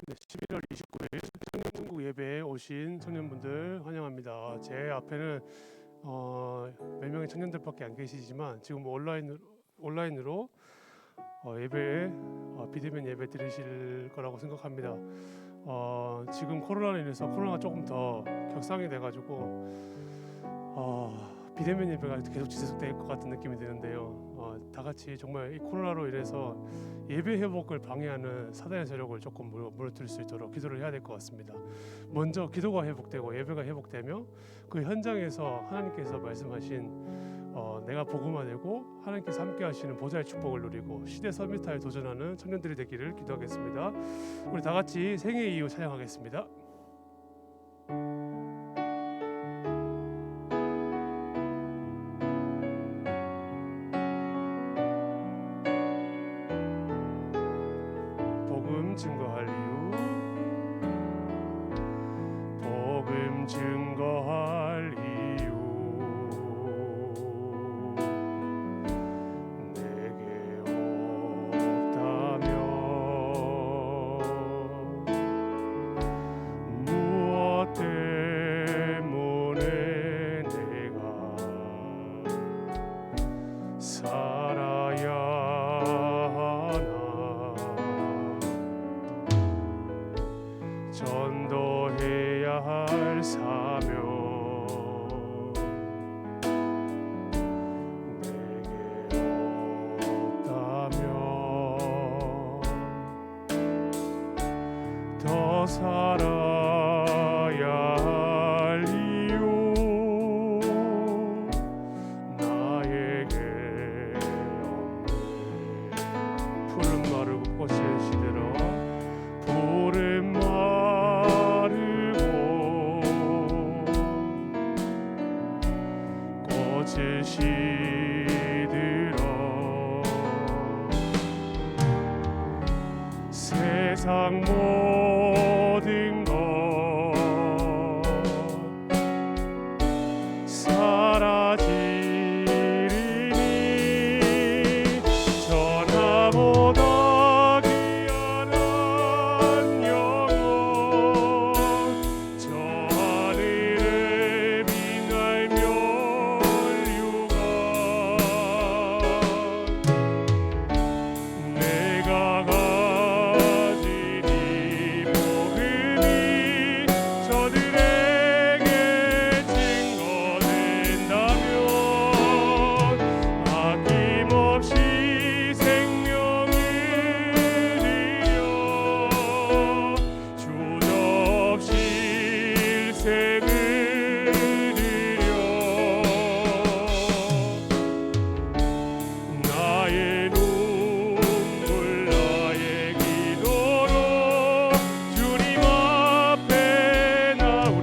11월 29일 청년국 예배에 오신 청년분들 환영합니다. 제 앞에는 몇 명의 청년들밖에 안 계시지만 지금 온라인으로 예배에 비대면 예배 드리실 거라고 생각합니다. 지금 코로나로 인해서 코로나가 조금 더 격상이 돼가지고 비대면 예배가 계속 지속될 것 같은 느낌이 드는데요. 다 같이 정말 이 코로나로 인해서 예배 회복을 방해하는 사단의 세력을 조금 무너뜨릴 수 있도록 기도를 해야 될 것 같습니다. 먼저 기도가 회복되고 예배가 회복되며 그 현장에서 하나님께서 말씀하신 내가 복음화되고 하나님께서 함께 하시는 보좌의 축복을 누리고 시대 서밋타에 도전하는 청년들이 되기를 기도하겠습니다. 우리 다 같이 생애 이유 찬양하겠습니다. 복음 증거할 이유, 복음 증거할 이유, 내게 없다면 무엇 때문에 내가 살아야 전도해야 할 사명, 내게 없다면 더 살아야 할 이유, 나에게 없네. 푸른 마르고 꽃을 시들어 푸른 꽃을 시들어 세상 모든 것 사라지리니 전하보다 귀한 영혼 저 하늘을 빛날며 내가 가진 이 복음이 저들에게 증거된다면 아낌없이 생명을 드려 주저없이 일생을 드려 나의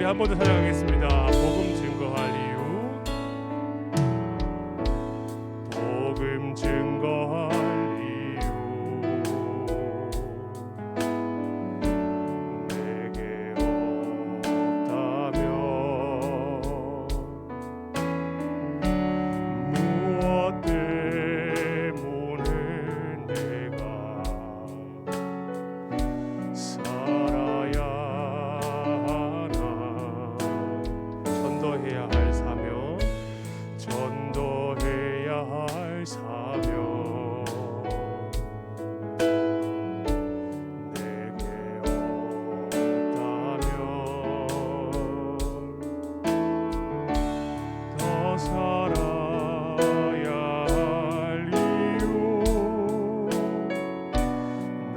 한 번 더 찬양하겠습니다. 복음 증거할 이유, 복음 증거할 이유, 내게 없다면 무엇 때문에 내가 살아야 전도해야 할 사명, 전도해야 할 사명, 내게 없다면 더 살아야 할 이유,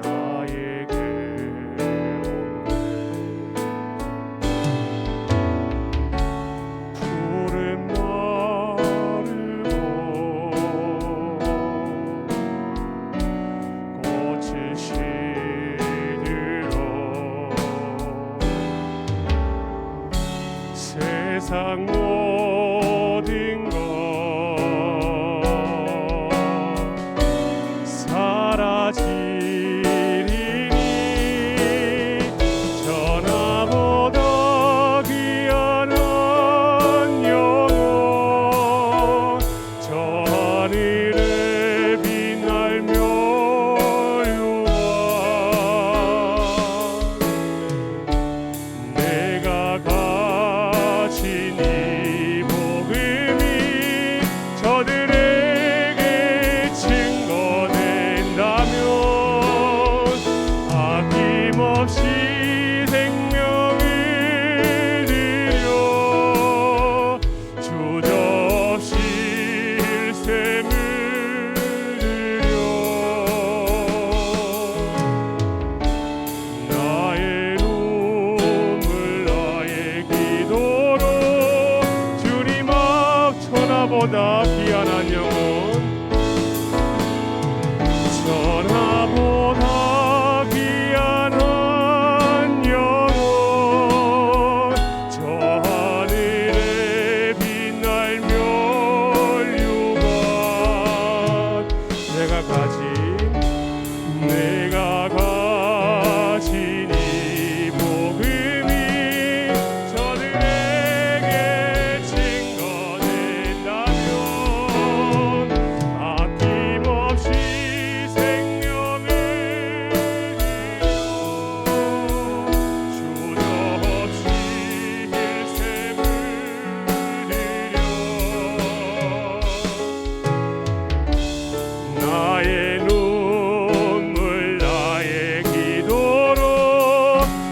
나에게 세상 모든 것 사라지리니 전하보다 귀한 영혼 저 하늘을 빛날며 유한 전하보다 귀한 영혼, 전하보다 귀한 영혼, 저 하늘에 빛날 면류관, 내가 가진 이 복음이 저들에게 증거된다면 아낌없이 생명을 주저 없이 일셈을 드려 나의 눈물 나의 기도로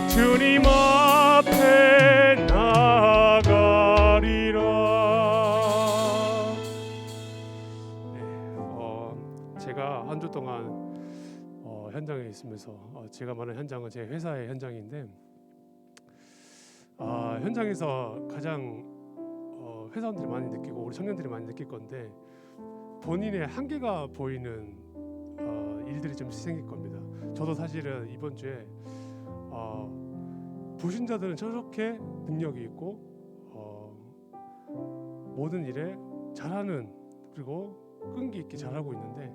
주님 앞에 나가리라. 제가 한 주 동안 현장에 있으면서 제가 말하는 현장은 제 회사의 현장인데 현장에서 가장 회사원들이 많이 느끼고 우리 청년들이 많이 느낄 건데 본인의 한계가 보이는 일들이 좀 생길 겁니다. 저도 사실은 이번 주에 불신자들은 저렇게 능력이 있고 모든 일에 잘하는 그리고 끈기 있게 잘하고 있는데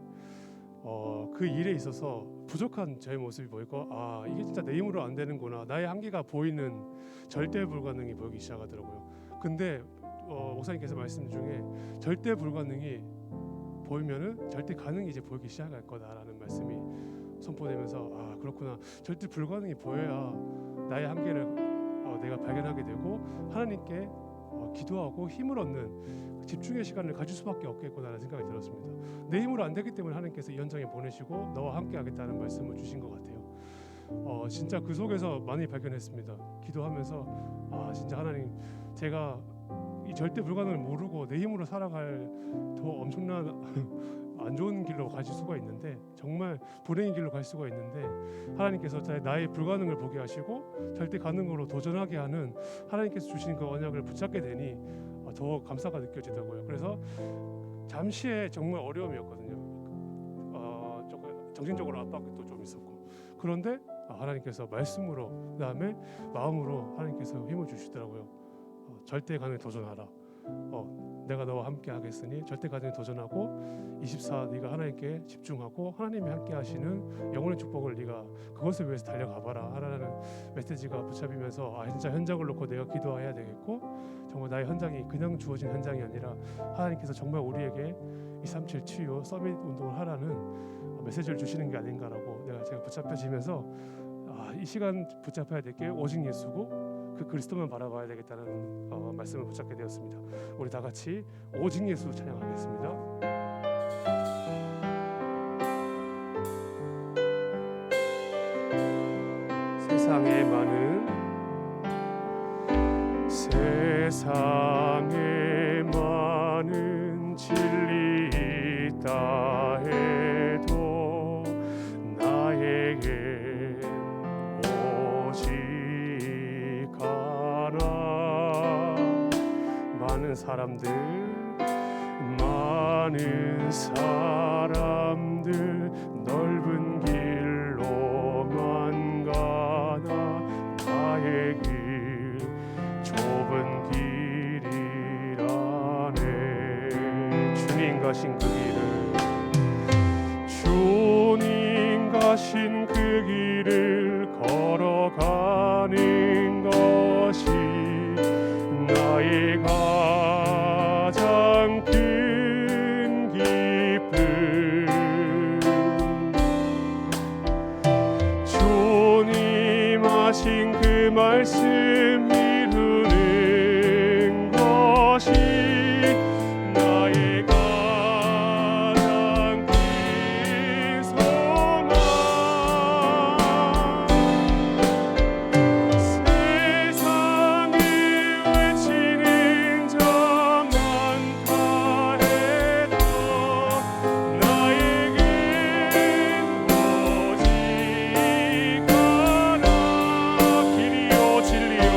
그 일에 있어서 부족한 저의 모습이 보이고 이게 진짜 내 힘으로 안 되는구나, 나의 한계가 보이는 절대 불가능이 보이기 시작하더라고요. 근데 목사님께서 말씀 중에 절대 불가능이 보이면은 절대 가능이 이제 보이기 시작할 거다라는 말씀이 선포되면서 그렇구나, 절대 불가능이 보여야 나의 한계를 내가 발견하게 되고 하나님께 기도하고 힘을 얻는 집중의 시간을 가질 수밖에 없겠구나라는 생각이 들었습니다. 내 힘으로 안 되기 때문에 하나님께서 이 현장에 보내시고 너와 함께 하겠다는 말씀을 주신 것 같아요. 진짜 그 속에서 많이 발견했습니다. 기도하면서 진짜 하나님, 제가 이 절대 불가능을 모르고 내 힘으로 살아갈 더 엄청난 안 좋은 길로 가실 수가 있는데, 정말 불행의 길로 갈 수가 있는데 하나님께서 나의 불가능을 보게 하시고 절대 가능으로 도전하게 하는 하나님께서 주신 그 언약을 붙잡게 되니 더 감사가 느껴지더라고요. 그래서 잠시의 정말 어려움이었거든요. 조금 정신적으로 압박도 좀 있었고, 그런데 하나님께서 말씀으로 그다음에 마음으로 하나님께서 힘을 주시더라고요. 절대 가능에 도전하라. 내가 너와 함께 하겠으니 절대 가능에 도전하고 24 네가 하나님께 집중하고 하나님이 함께 하시는 영혼의 축복을 네가 그것을 위해서 달려가봐라 하라는 메시지가 붙잡히면서 진짜 현장을 놓고 내가 기도해야 되겠고, 정말 나의 현장이 그냥 주어진 현장이 아니라 하나님께서 정말 우리에게 237 치유 서밋 운동을 하라는 메시지를 주시는 게 아닌가라고 제가 붙잡혀지면서 이 시간 붙잡혀야 될 게 오직 예수고 그 그리스도만 바라봐야 되겠다는 말씀을 붙잡게 되었습니다. 우리 다 같이 오직 예수 찬양하겠습니다. 세상에 많은 진리 있다 해도 나에겐 오직 하나. 많은 사람들 넓은 길로만 가나 나의 길 좁은 길이라네. 주님 가신 그 길을 걸어가는 것이 나의 가장 큰 기쁨. 주님 하신 그 말씀 이루는 것이 나의 가장 큰 소망. 세상에 외치는 자 많다 해도 나에겐 오직 하나. 길이요 진리요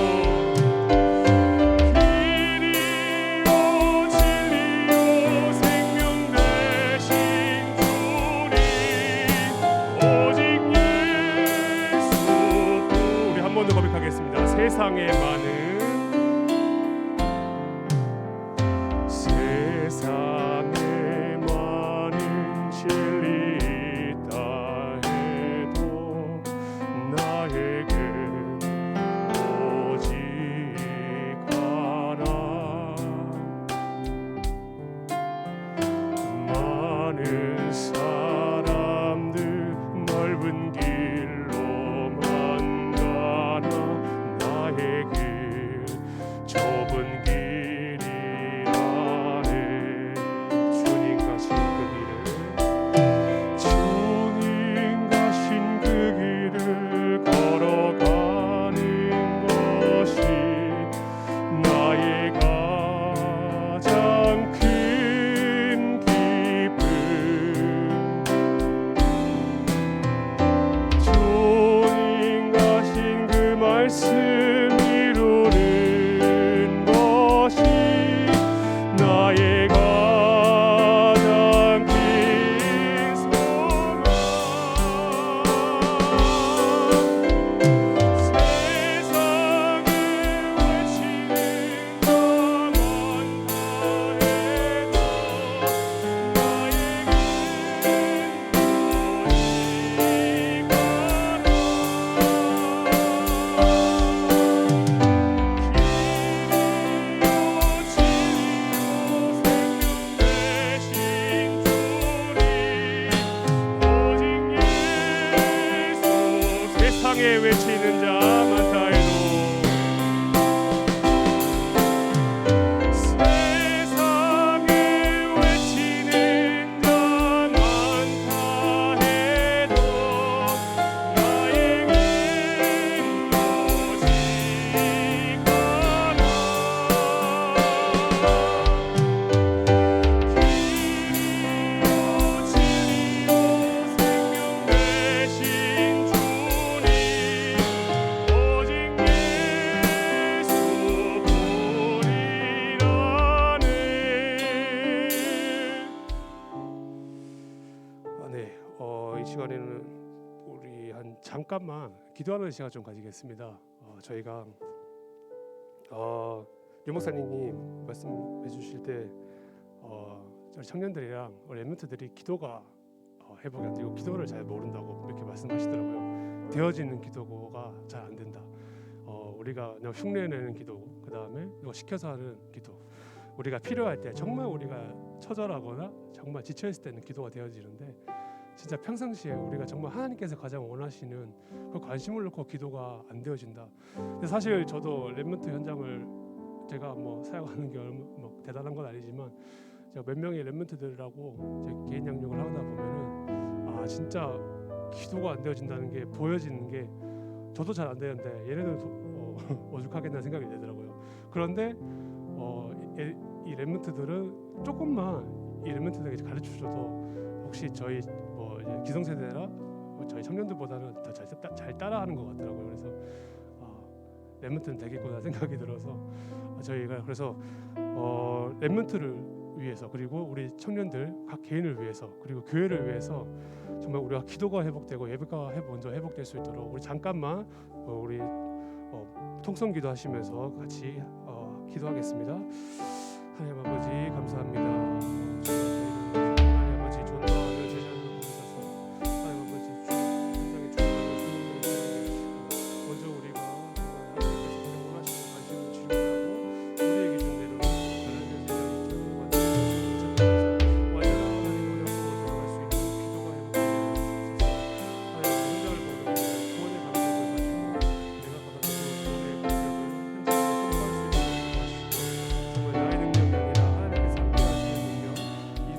먼저 고백하겠습니다. 세상에 많은 진리 있다 해도 나에겐 오직 하나. 많은 사람들 넓은 길로만 가나 나에게 좁은 길이라네. 주님 가신 그 길을 걸어가는 것이 나의 가장 큰 기쁨. 주님 가신 그 말씀 이루는 것이 나의 가장 큰 소망. 세상에 외치는 자만 다해도 나에겐 세상에 외치는 자 많다 해도 세상에 외치는 자 많다 해도 나에겐 오직 하나. 길이요 진리요 생명 되신 주님 오직 예수뿐이라네. 네, 이 시간에는 우리 한 잠깐만 기도하는 시간 좀 가지겠습니다. 저희가 유 목사님이 말씀해 주실 때 저희 청년들이랑 우리 랩런트들이 기도가 회복이 안 되고 기도를 잘 모른다고 이렇게 말씀하시더라고요. 되어지는 기도가 잘 안 된다. 우리가 그냥 흉내내는 기도, 그 다음에 이거 시켜서 하는 기도, 우리가 필요할 때 정말 우리가 처절하거나 정말 지쳐 있을 때는 기도가 되어지는데 진짜 평상시에 우리가 정말 하나님께서 가장 원하시는 그 관심을 놓고 기도가 안 되어진다. 근데 사실 저도 랩런트 현장을 제가 뭐 사역하는 게 뭐 대단한 건 아니지만 제가 몇 명의 랩런트들하고 제 개인 양육을 하다 보면은 진짜 기도가 안 되어진다는 게 보여지는 게 저도 잘 안 되는데 얘네들도 오죽하겠다는 생각이 들더라고요. 그런데 이 랩런트들은 조금만 이 랩런트들에게 가르쳐줘도 혹시 저희 뭐 이제 기성세대나 저희 청년들보다는 더 잘 따라하는 것 같더라고요. 그래서 랩런트는 되겠구나 생각이 들어서 저희가 그래서 랩런트를 위해서 그리고 우리 청년들 각 개인을 위해서 그리고 교회를 위해서 정말 우리가 기도가 회복되고 예배가 먼저 회복될 수 있도록 우리 잠깐만 우리 통성기도 하시면서 같이 기도하겠습니다. 하나님 아버지 감사합니다. 하나님 아버지 존귀하는 제자를 부르셔서 하나님 아버지 현장에 충만한 주님을 먼저 우리가 하나님께서 원하시는 관심을 질문하고 우리에게 준 대로 하나님의 제자를 완전한 하나님 어려움을 들어갈 수 있는 기도가 회복되게 하옵소서. 하나님 현장을 보는 구원의 방법을 가지고 내가 받았던 구원의 능력을 현장에 선포할 수 있는 정말 나의 능력이 아니라 하나님께서 함께 하시는 능력 이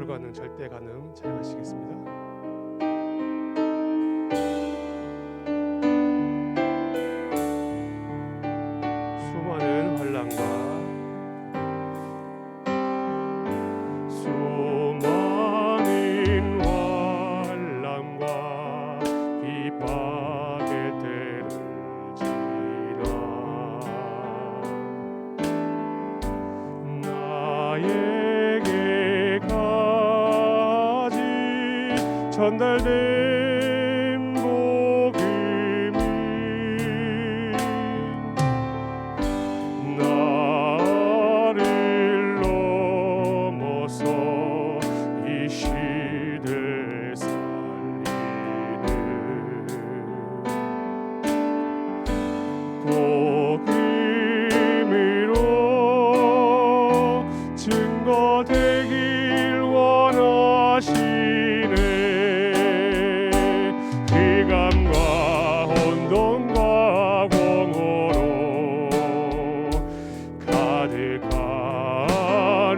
불가능 절대 가능 찬양하시겠습니다. 수많은 환난과 비박의 때를 지나 나에게까지 전달된 복음이 나를 넘어서 이 시대에 살리는 복음으로 증거되길 원하시네. 흑암과 혼돈과 공허로 가득한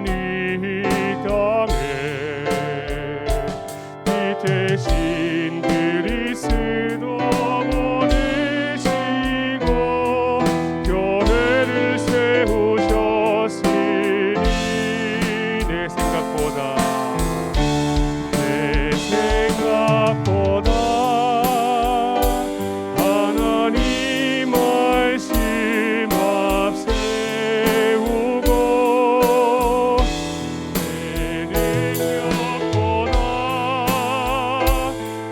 이 땅에 이 대신 그리스도 보내시고 교회를 세우셨으니 내 생각보다 하나님 말씀 앞세우고 내 능력보다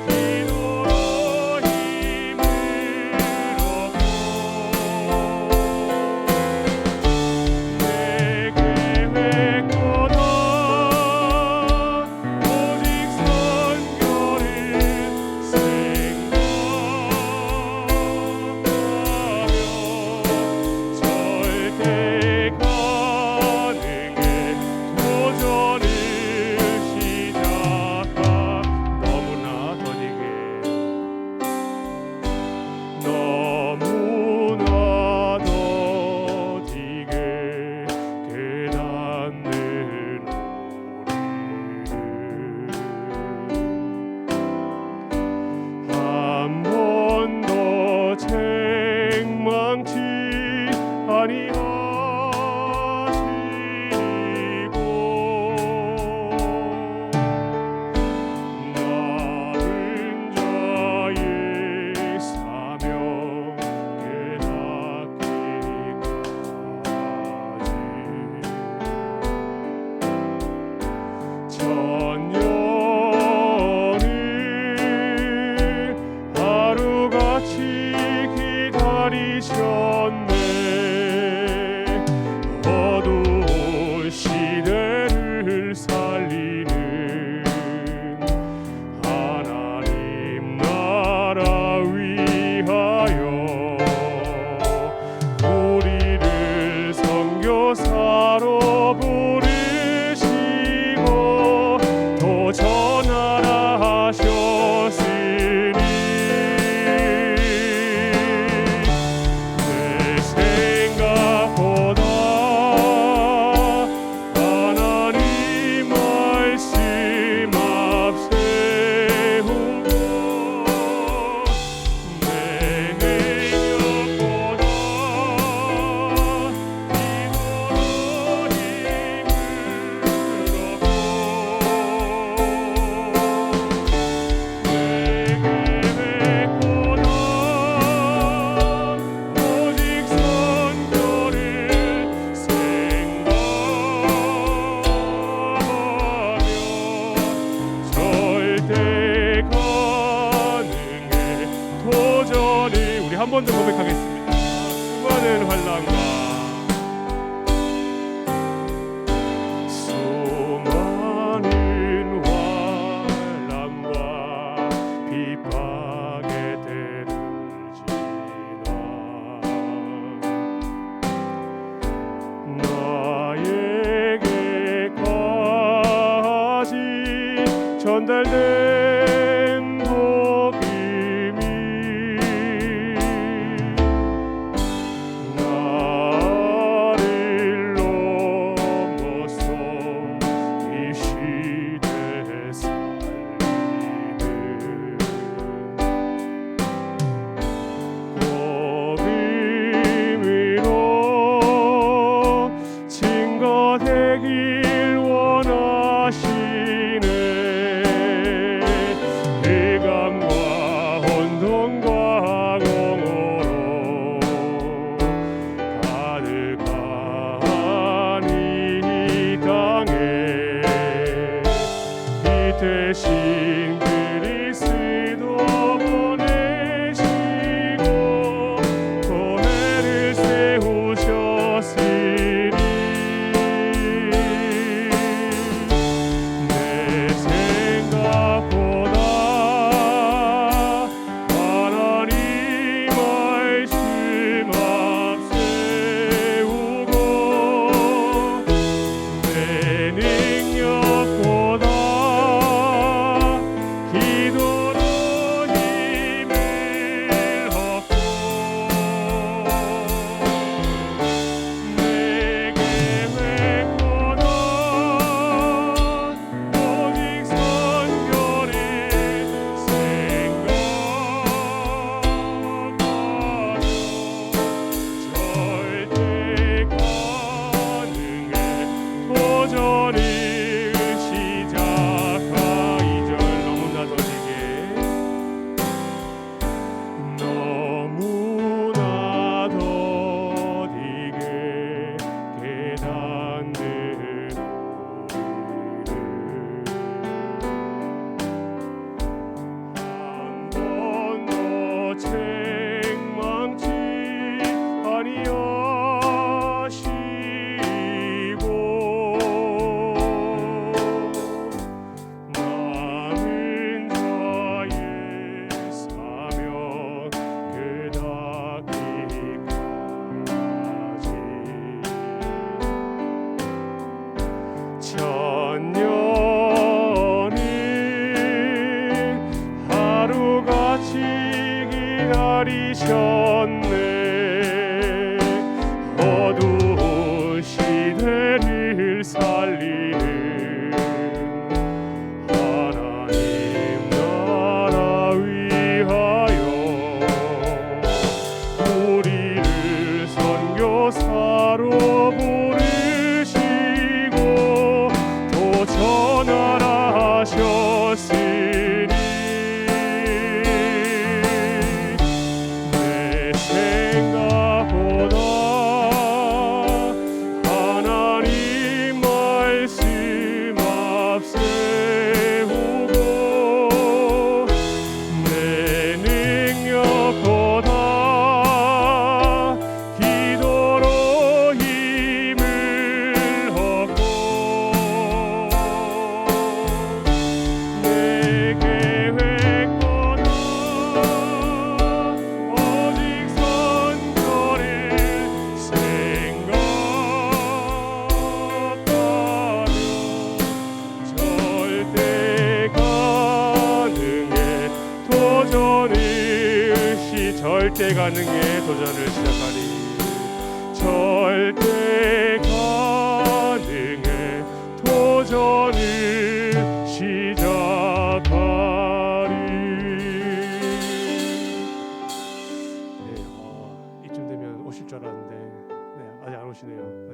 기도로 힘을 얻고 내 계획보다 오직 선교를 생각하며 절대 가능해 도전을 시작한 너무나 더디게 깨닫는 우리를 한 번도 책망치 아니하시고 남은 자의 사명 깨닫기까지 천년을 하루같이 기다리셨네. 어두운 시대를 살리는 하나님 나라 위하여 우리를 선교사로 부르시고 또 전하라 하셨으니 내 생각보다 하나님 말씀 앞세우고 내 능력보다 기도로 한 번 더 고백하겠습니다. 수많은 환난과 비박의 때를 지나 나에게까지 전달된 복음이 나를 넘어서 이 시대 되었으니 내 생각보다 하나님 말씀 앞세우고 내 능력보다 기도로 힘을 얻고 내 계획보다 오직 선거를 생각하며 절대 가능해 절대 가능해 도전을 시작하리 절대 가능해 도전을 시작하리. 네, 이쯤 되면 오실 줄 알았는데 아직 안 오시네요. 네.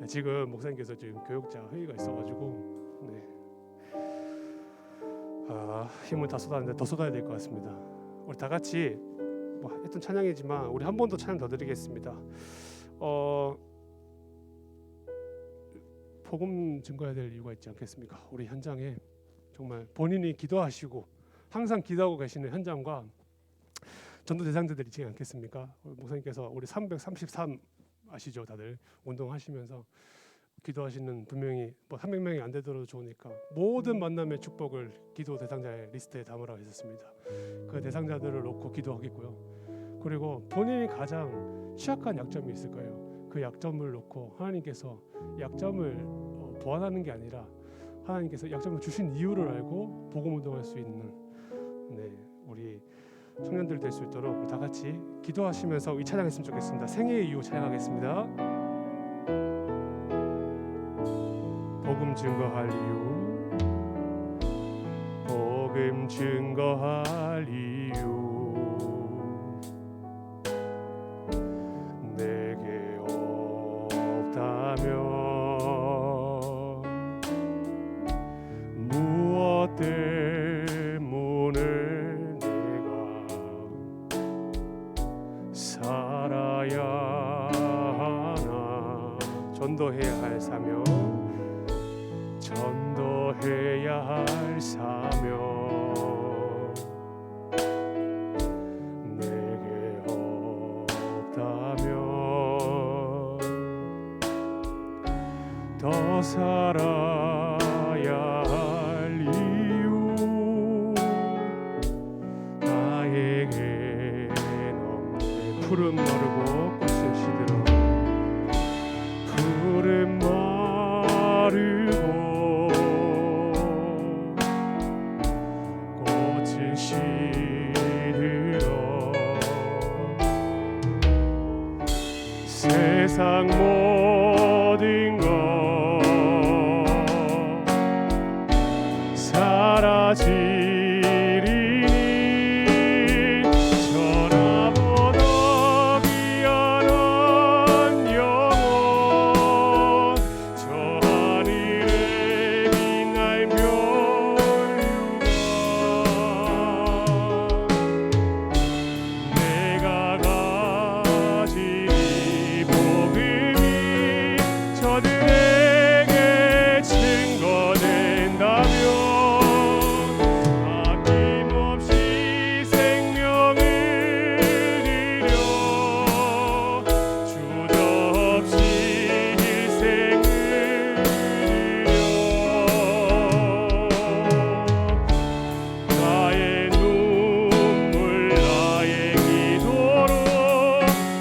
지금 목사님께서 지금 교육자 회의가 있어가지고 힘을 다 쏟았는데 더 쏟아야 될 것 같습니다. 우리 다 같이 했던 찬양이지만 우리 한 번 더 찬양 더 드리겠습니다. 복음 증거해야 될 이유가 있지 않겠습니까? 우리 현장에 정말 본인이 기도하시고 항상 기도하고 계시는 현장과 전도 대상자들이 있지 않겠습니까? 목사님께서 우리 333 아시죠? 다들 운동하시면서 기도하시는 분명히 300명이 안 되더라도 좋으니까 모든 만남의 축복을 기도 대상자의 리스트에 담으라고 했었습니다. 그 대상자들을 놓고 기도하겠고요. 그리고 본인이 가장 취약한 약점이 있을 거예요. 그 약점을 놓고 하나님께서 약점을 보완하는 게 아니라 하나님께서 약점을 주신 이유를 알고 복음 운동할 수 있는 우리 청년들 될 수 있도록 다 같이 기도하시면서 이 찬양했으면 좋겠습니다. 생애의 이유 찬양하겠습니다. 복음 증거할 이유 복음 증거할 이유 내게 없다면 무엇 때문에 내가 살아야 하나. 전도해야 할 사명 전도해야 할 사명 내게 없다면 더 살아야 할 이유 나에겐 없네. 푸른 마르고 꽃은 시들어 푸른 마르고 시들어 세상 모든 것 사라지리니 전하보다 귀한 영혼 저 하늘에 빛날 묘유가 내가 가진 이 복음이 저들에게 증거된다면 아낌없이 생명을 드려 주저없이 희생을 드려 나의 눈물 나의 기도로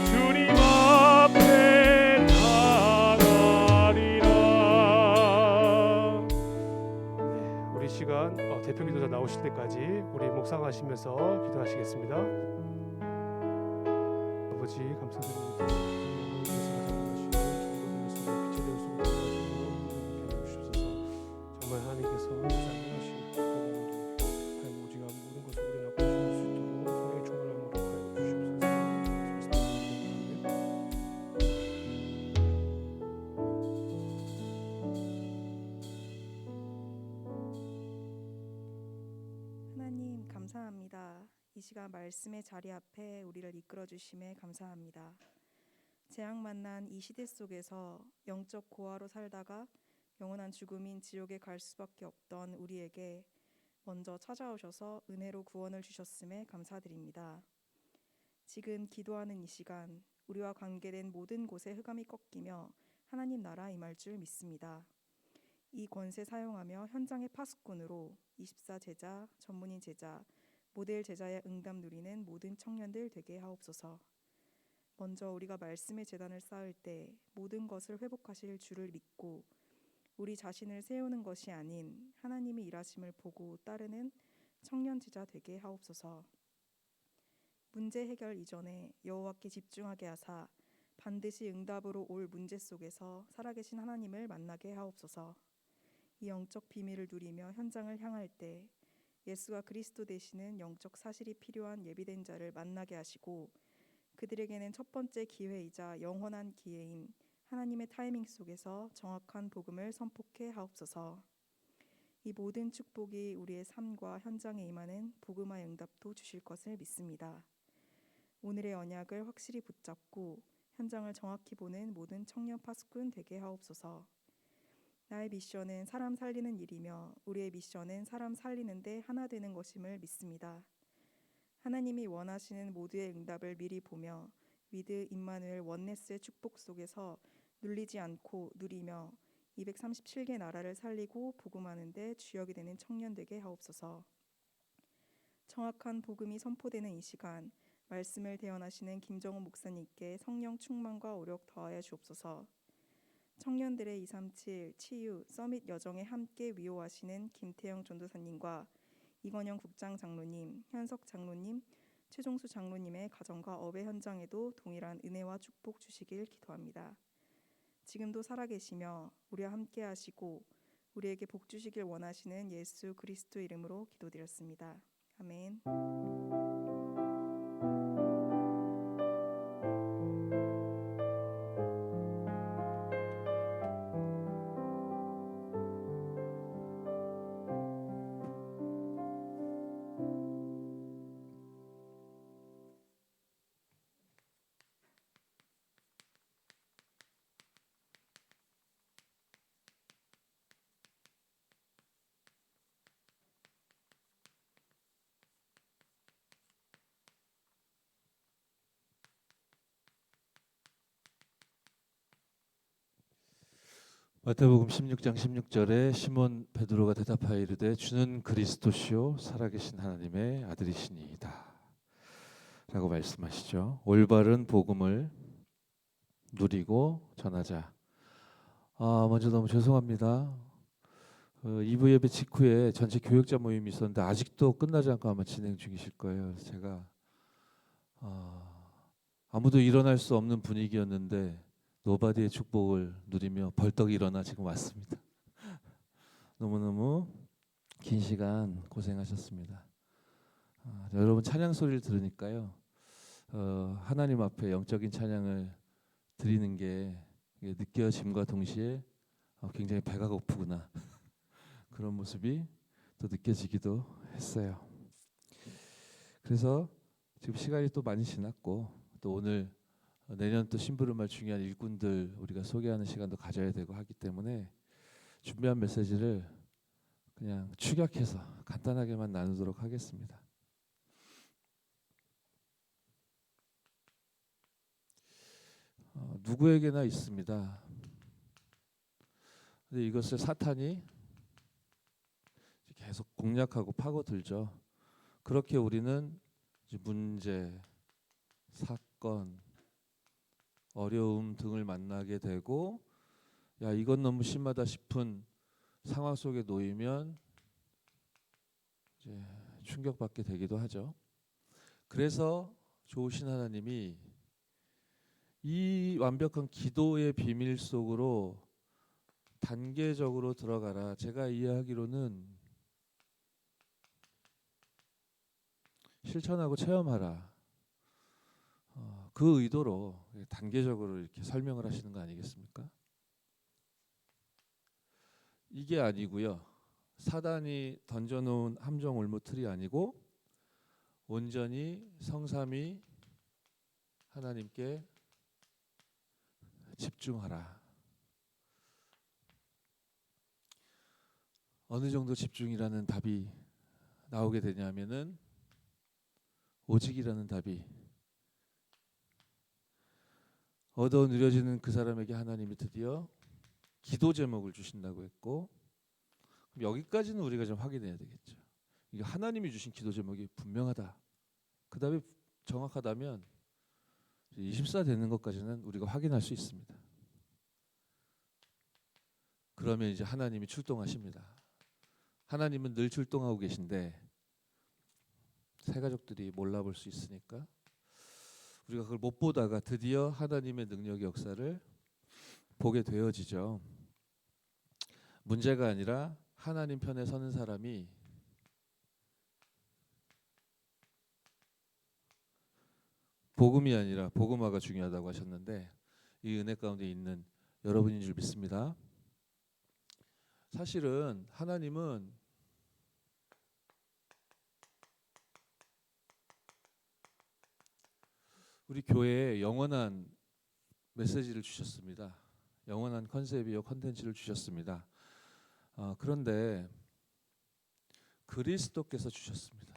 주님 앞에 나가리라. 우리 시간 대표 기도자 나오실 때까지 우리 묵상하시면서 기도하시겠습니다. 아버지 감사드립니다. 정말 하나님께서 사랑하시고 오직 모든 것을 우리 앞에 주실 수 있도록 성령의 충만함으로 하여 주시옵소서. 감사합니다. 이 시간 말씀의 자리 앞에 우리를 이끌어 주심에 감사합니다. 재앙 만난 이 시대 속에서 영적 고아로 살다가 영원한 죽음인 지옥에 갈 수밖에 없던 우리에게 먼저 찾아오셔서 은혜로 구원을 주셨음에 감사드립니다. 지금 기도하는 이 시간 우리와 관계된 모든 곳에 흑암이 꺾이며 하나님 나라 임할 줄 믿습니다. 이 권세 사용하며 현장의 파수꾼으로 24 제자, 전문인 제자, 모델 제자의 응답 누리는 모든 청년들 되게 하옵소서. 먼저 우리가 말씀의 제단을 쌓을 때 모든 것을 회복하실 주를 믿고 우리 자신을 세우는 것이 아닌 하나님이 일하심을 보고 따르는 청년 제자 되게 하옵소서. 문제 해결 이전에 여호와께 집중하게 하사 반드시 응답으로 올 문제 속에서 살아계신 하나님을 만나게 하옵소서. 이 영적 비밀을 누리며 현장을 향할 때 예수가 그리스도 되시는 영적 사실이 필요한 예비된 자를 만나게 하시고 그들에게는 첫 번째 기회이자 영원한 기회인 하나님의 타이밍 속에서 정확한 복음을 선포케 하옵소서. 이 모든 축복이 우리의 삶과 현장에 임하는 복음화의 응답도 주실 것을 믿습니다. 오늘의 언약을 확실히 붙잡고 현장을 정확히 보는 모든 청년 파수꾼 되게 하옵소서. 나의 미션은 사람 살리는 일이며 우리의 미션은 사람 살리는 데 하나 되는 것임을 믿습니다. 하나님이 원하시는 모두의 응답을 미리 보며 위드 임마누엘 원네스의 축복 속에서 눌리지 않고 누리며 237개 나라를 살리고 복음하는 데 주역이 되는 청년 되게 하옵소서. 정확한 복음이 선포되는 이 시간 말씀을 대언하시는 김정훈 목사님께 성령 충만과 오력 더하여 주옵소서. 청년들의 237 치유 서밋 여정에 함께 위로하시는 김태영 전도사님과 이건영 국장 장로님, 현석 장로님, 최종수 장로님의 가정과 업의 현장에도 동일한 은혜와 축복 주시길 기도합니다. 지금도 살아계시며 우리와 함께 하시고 우리에게 복 주시길 원하시는 예수 그리스도 이름으로 기도드렸습니다. 아멘. 마태복음 16장 16절에 시몬 베드로가 대답하여 이르되 주는 그리스도시요 살아계신 하나님의 아들이시니이다 라고 말씀하시죠. 올바른 복음을 누리고 전하자. 먼저 너무 죄송합니다. 2부 예배 직후에 전체 교역자 모임이 있었는데 아직도 끝나지 않고 아마 진행 중이실 거예요. 제가 아무도 일어날 수 없는 분위기였는데 노바디의 축복을 누리며 벌떡 일어나 지금 왔습니다. 너무너무 긴 시간 고생하셨습니다. 여러분 찬양 소리를 들으니까요. 하나님 앞에 영적인 찬양을 드리는 게 느껴짐과 동시에 굉장히 배가 고프구나 그런 모습이 또 느껴지기도 했어요. 그래서 지금 시간이 또 많이 지났고 또 오늘 내년 또 심부름할 중요한 일꾼들 우리가 소개하는 시간도 가져야 되고 하기 때문에 준비한 메시지를 그냥 축약해서 간단하게만 나누도록 하겠습니다. 누구에게나 있습니다. 근데 이것을 사탄이 계속 공략하고 파고들죠. 그렇게 우리는 문제, 사건, 어려움 등을 만나게 되고 야 이건 너무 심하다 싶은 상황 속에 놓이면 이제 충격받게 되기도 하죠. 그래서 좋으신 하나님이 이 완벽한 기도의 비밀 속으로 단계적으로 들어가라. 제가 이해하기로는 실천하고 체험하라. 그 의도로 단계적으로 이렇게 설명을 하시는 거 아니겠습니까? 이게 아니고요. 사단이 던져놓은 함정 올무틀이 아니고 온전히 성삼위 하나님께 집중하라. 어느 정도 집중이라는 답이 나오게 되냐면은 오직이라는 답이 얻어 누려지는 그 사람에게 하나님이 드디어 기도 제목을 주신다고 했고, 그럼 여기까지는 우리가 좀 확인해야 되겠죠. 이게 하나님이 주신 기도 제목이 분명하다, 그 답이 정확하다면 24 되는 것까지는 우리가 확인할 수 있습니다. 그러면 이제 하나님이 출동하십니다. 하나님은 늘 출동하고 계신데 새 가족들이 몰라볼 수 있으니까 우리가 그걸 못 보다가 드디어 하나님의 능력의 역사를 보게 되어지죠. 문제가 아니라 하나님 편에 서는 사람이 복음이 아니라 복음화가 중요하다고 하셨는데, 이 은혜 가운데 있는 여러분인 줄 믿습니다. 사실은 하나님은 우리 교회에 영원한 메시지를 주셨습니다. 영원한 컨셉이요 컨텐츠를 주셨습니다. 그런데 그리스도께서 주셨습니다.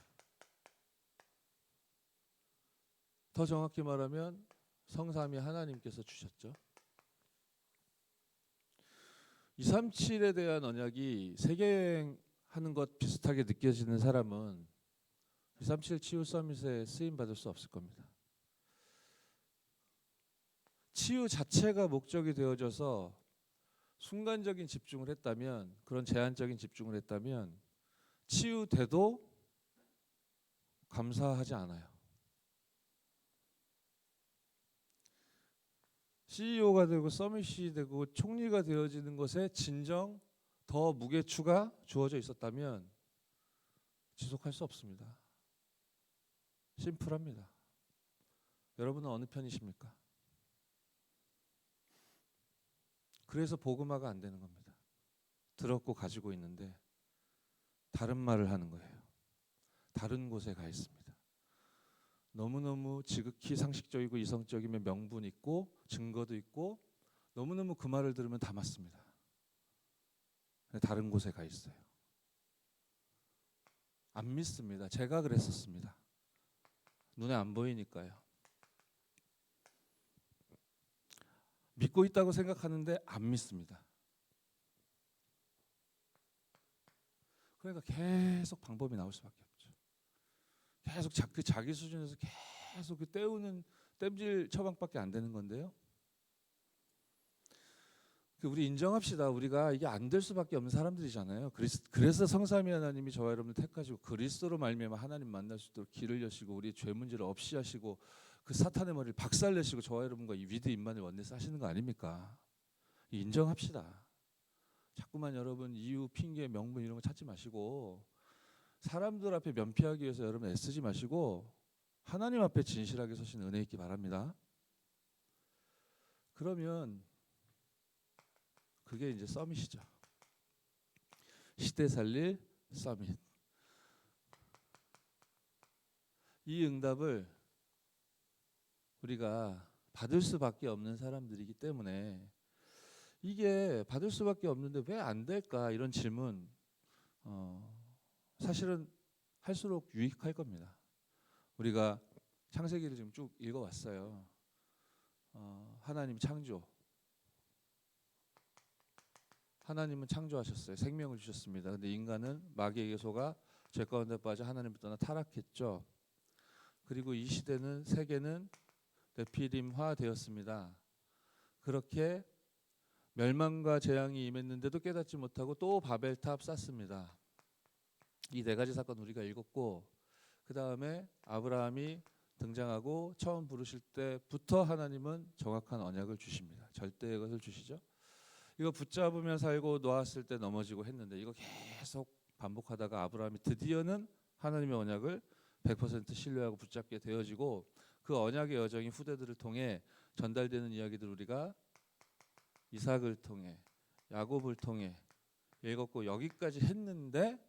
더 정확히 말하면 성삼위 하나님께서 주셨죠. 237에 대한 언약이 세계여행하는 것 비슷하게 느껴지는 사람은 237 치유 서밋에 쓰임 받을 수 없을 겁니다. 치유 자체가 목적이 되어져서 순간적인 집중을 했다면, 그런 제한적인 집중을 했다면 치유돼도 감사하지 않아요. CEO가 되고 서밋이 되고 총리가 되어지는 것에 진정 더 무게추가 주어져 있었다면 지속할 수 없습니다. 심플합니다. 여러분은 어느 편이십니까? 그래서 복음화가 안 되는 겁니다. 들었고 가지고 있는데 다른 말을 하는 거예요. 다른 곳에 가 있습니다. 너무너무 지극히 상식적이고 이성적이며 명분 있고 증거도 있고 너무너무 그 말을 들으면 다 맞습니다. 다른 곳에 가 있어요. 안 믿습니다. 제가 그랬었습니다. 눈에 안 보이니까요. 믿고 있다고 생각하는데 안 믿습니다. 그러니까 계속 방법이 나올 수밖에 없죠. 계속 자기 수준에서 계속 그 때우는 땜질 처방밖에 안 되는 건데요. 우리 인정합시다. 우리가 이게 안 될 수밖에 없는 사람들이잖아요. 그래서 성삼위 하나님이 저와 여러분을 택하시고 그리스도로 말미암아 하나님 만날 수 있도록 길을 여시고 우리의 죄 문제를 없이 하시고 그 사탄의 머리를 박살내시고 저와 여러분과 이 위드 임마누엘 원네스 하시는 거 아닙니까? 인정합시다. 자꾸만 여러분 이유, 핑계, 명분 이런 거 찾지 마시고 사람들 앞에 면피하기 위해서 여러분 애쓰지 마시고 하나님 앞에 진실하게 서신 은혜 있기 바랍니다. 그러면 그게 이제 서밋이죠. 시대 살릴 서밋. 이 응답을 우리가 받을 수밖에 없는 사람들이기 때문에 이게 받을 수밖에 없는데 왜 안 될까 이런 질문 사실은 할수록 유익할 겁니다. 우리가 창세기를 지금 쭉 읽어왔어요. 하나님 창조. 하나님은 창조하셨어요. 생명을 주셨습니다. 근데 인간은 마귀에게 속아 죄 가운데 빠져 하나님을 떠나 타락했죠. 그리고 이 시대는 세계는 네피림화 되었습니다. 그렇게 멸망과 재앙이 임했는데도 깨닫지 못하고 또 바벨탑 쌓습니다. 이 네 가지 사건 우리가 읽었고 그 다음에 아브라함이 등장하고 처음 부르실 때부터 하나님은 정확한 언약을 주십니다. 절대의 것을 주시죠. 이거 붙잡으며 살고 놓았을 때 넘어지고 했는데 이거 계속 반복하다가 아브라함이 드디어는 하나님의 언약을 100% 신뢰하고 붙잡게 되어지고 그 언약의 여정이 후대들을 통해 전달되는 이야기들 우리가 이삭을 통해 야곱을 통해 읽었고 여기까지 했는데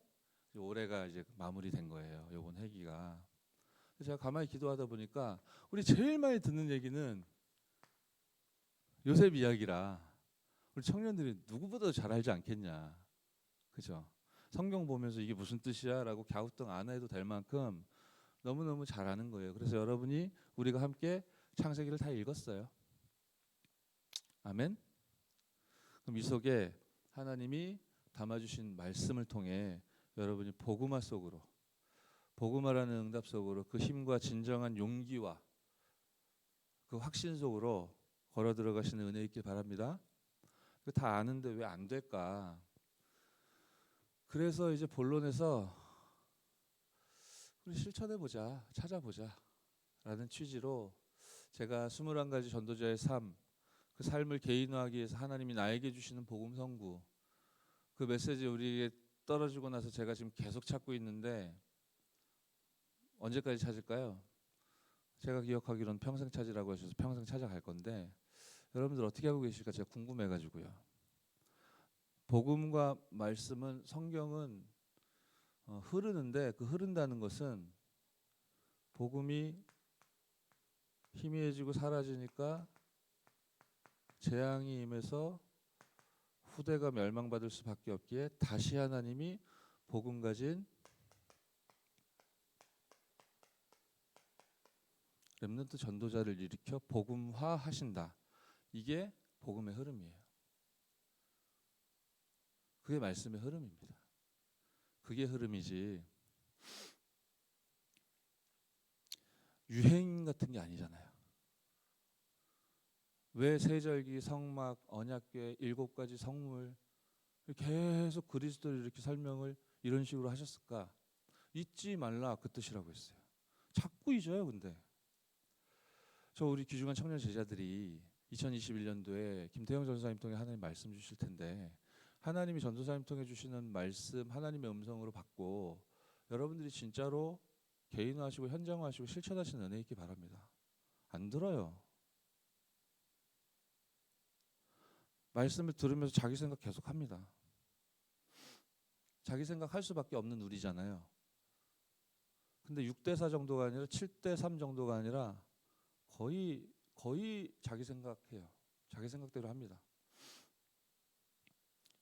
올해가 이제 마무리된 거예요. 이번 회기가. 제가 가만히 기도하다 보니까 우리 제일 많이 듣는 얘기는 요셉 이야기라 우리 청년들이 누구보다도 잘 알지 않겠냐. 그죠? 성경 보면서 이게 무슨 뜻이야? 라고 갸우뚱 안 해도 될 만큼 너무너무 잘 아는 거예요. 그래서 여러분이 우리가 함께 창세기를 다 읽었어요. 아멘. 그럼 이 속에 하나님이 담아주신 말씀을 통해 여러분이 복음화 속으로, 복음화라는 응답 속으로 그 힘과 진정한 용기와 그 확신 속으로 걸어 들어가시는 은혜 있길 바랍니다. 다 아는데 왜 안 될까? 그래서 이제 본론에서 우리 실천해 보자, 찾아보자 라는 취지로 제가 21가지 전도자의 삶, 그 삶을 개인화하기 위해서 하나님이 나에게 주시는 복음 선구, 그 메시지 우리에게 떨어지고 나서 제가 지금 계속 찾고 있는데 언제까지 찾을까요? 제가 기억하기로는 평생 찾으라고 하셔서 평생 찾아갈 건데 여러분들 어떻게 하고 계실까 제가 궁금해가지고요. 복음과 말씀은 성경은 흐르는데 그 흐른다는 것은 복음이 희미해지고 사라지니까 재앙이 임해서 후대가 멸망받을 수밖에 없기에 다시 하나님이 복음 가진 렘넌트 전도자를 일으켜 복음화 하신다. 이게 복음의 흐름이에요. 그게 말씀의 흐름입니다. 그게 흐름이지 유행 같은 게 아니잖아요. 왜 세절기, 성막, 언약궤 7가지 성물 계속 그리스도를 이렇게 설명을 이런 식으로 하셨을까? 잊지 말라 그 뜻이라고 했어요. 자꾸 잊어요. 근데 저 우리 귀중한 청년 제자들이 2021년도에 김태형 전사님 통해 하나님 말씀 주실 텐데 하나님이 전도사님 통해 주시는 말씀 하나님의 음성으로 받고 여러분들이 진짜로 개인화하시고 현장화하시고 실천하시는 은혜 있기 바랍니다. 안 들어요. 말씀을 들으면서 자기 생각 계속합니다. 자기 생각할 수밖에 없는 우리잖아요. 근데 6대4 정도가 아니라 7대3 정도가 아니라 거의 자기 생각해요. 자기 생각대로 합니다.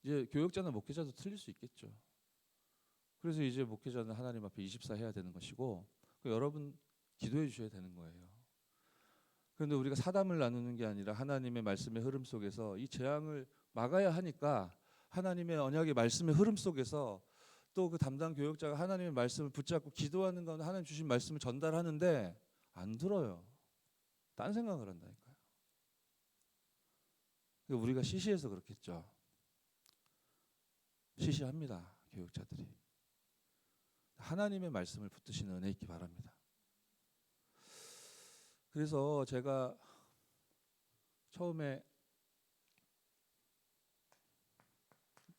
이제 교역자나 목회자도 틀릴 수 있겠죠. 그래서 이제 목회자는 하나님 앞에 24 해야 되는 것이고 여러분 기도해 주셔야 되는 거예요. 그런데 우리가 사담을 나누는 게 아니라 하나님의 말씀의 흐름 속에서 이 재앙을 막아야 하니까 하나님의 언약의 말씀의 흐름 속에서 또 그 담당 교역자가 하나님의 말씀을 붙잡고 기도하는 가운데 하나님 주신 말씀을 전달하는데 안 들어요. 딴 생각을 한다니까요. 우리가 시시해서 그렇겠죠. 시시합니다. 교역자들이. 하나님의 말씀을 붙드시는 은혜 있기 바랍니다. 그래서 제가 처음에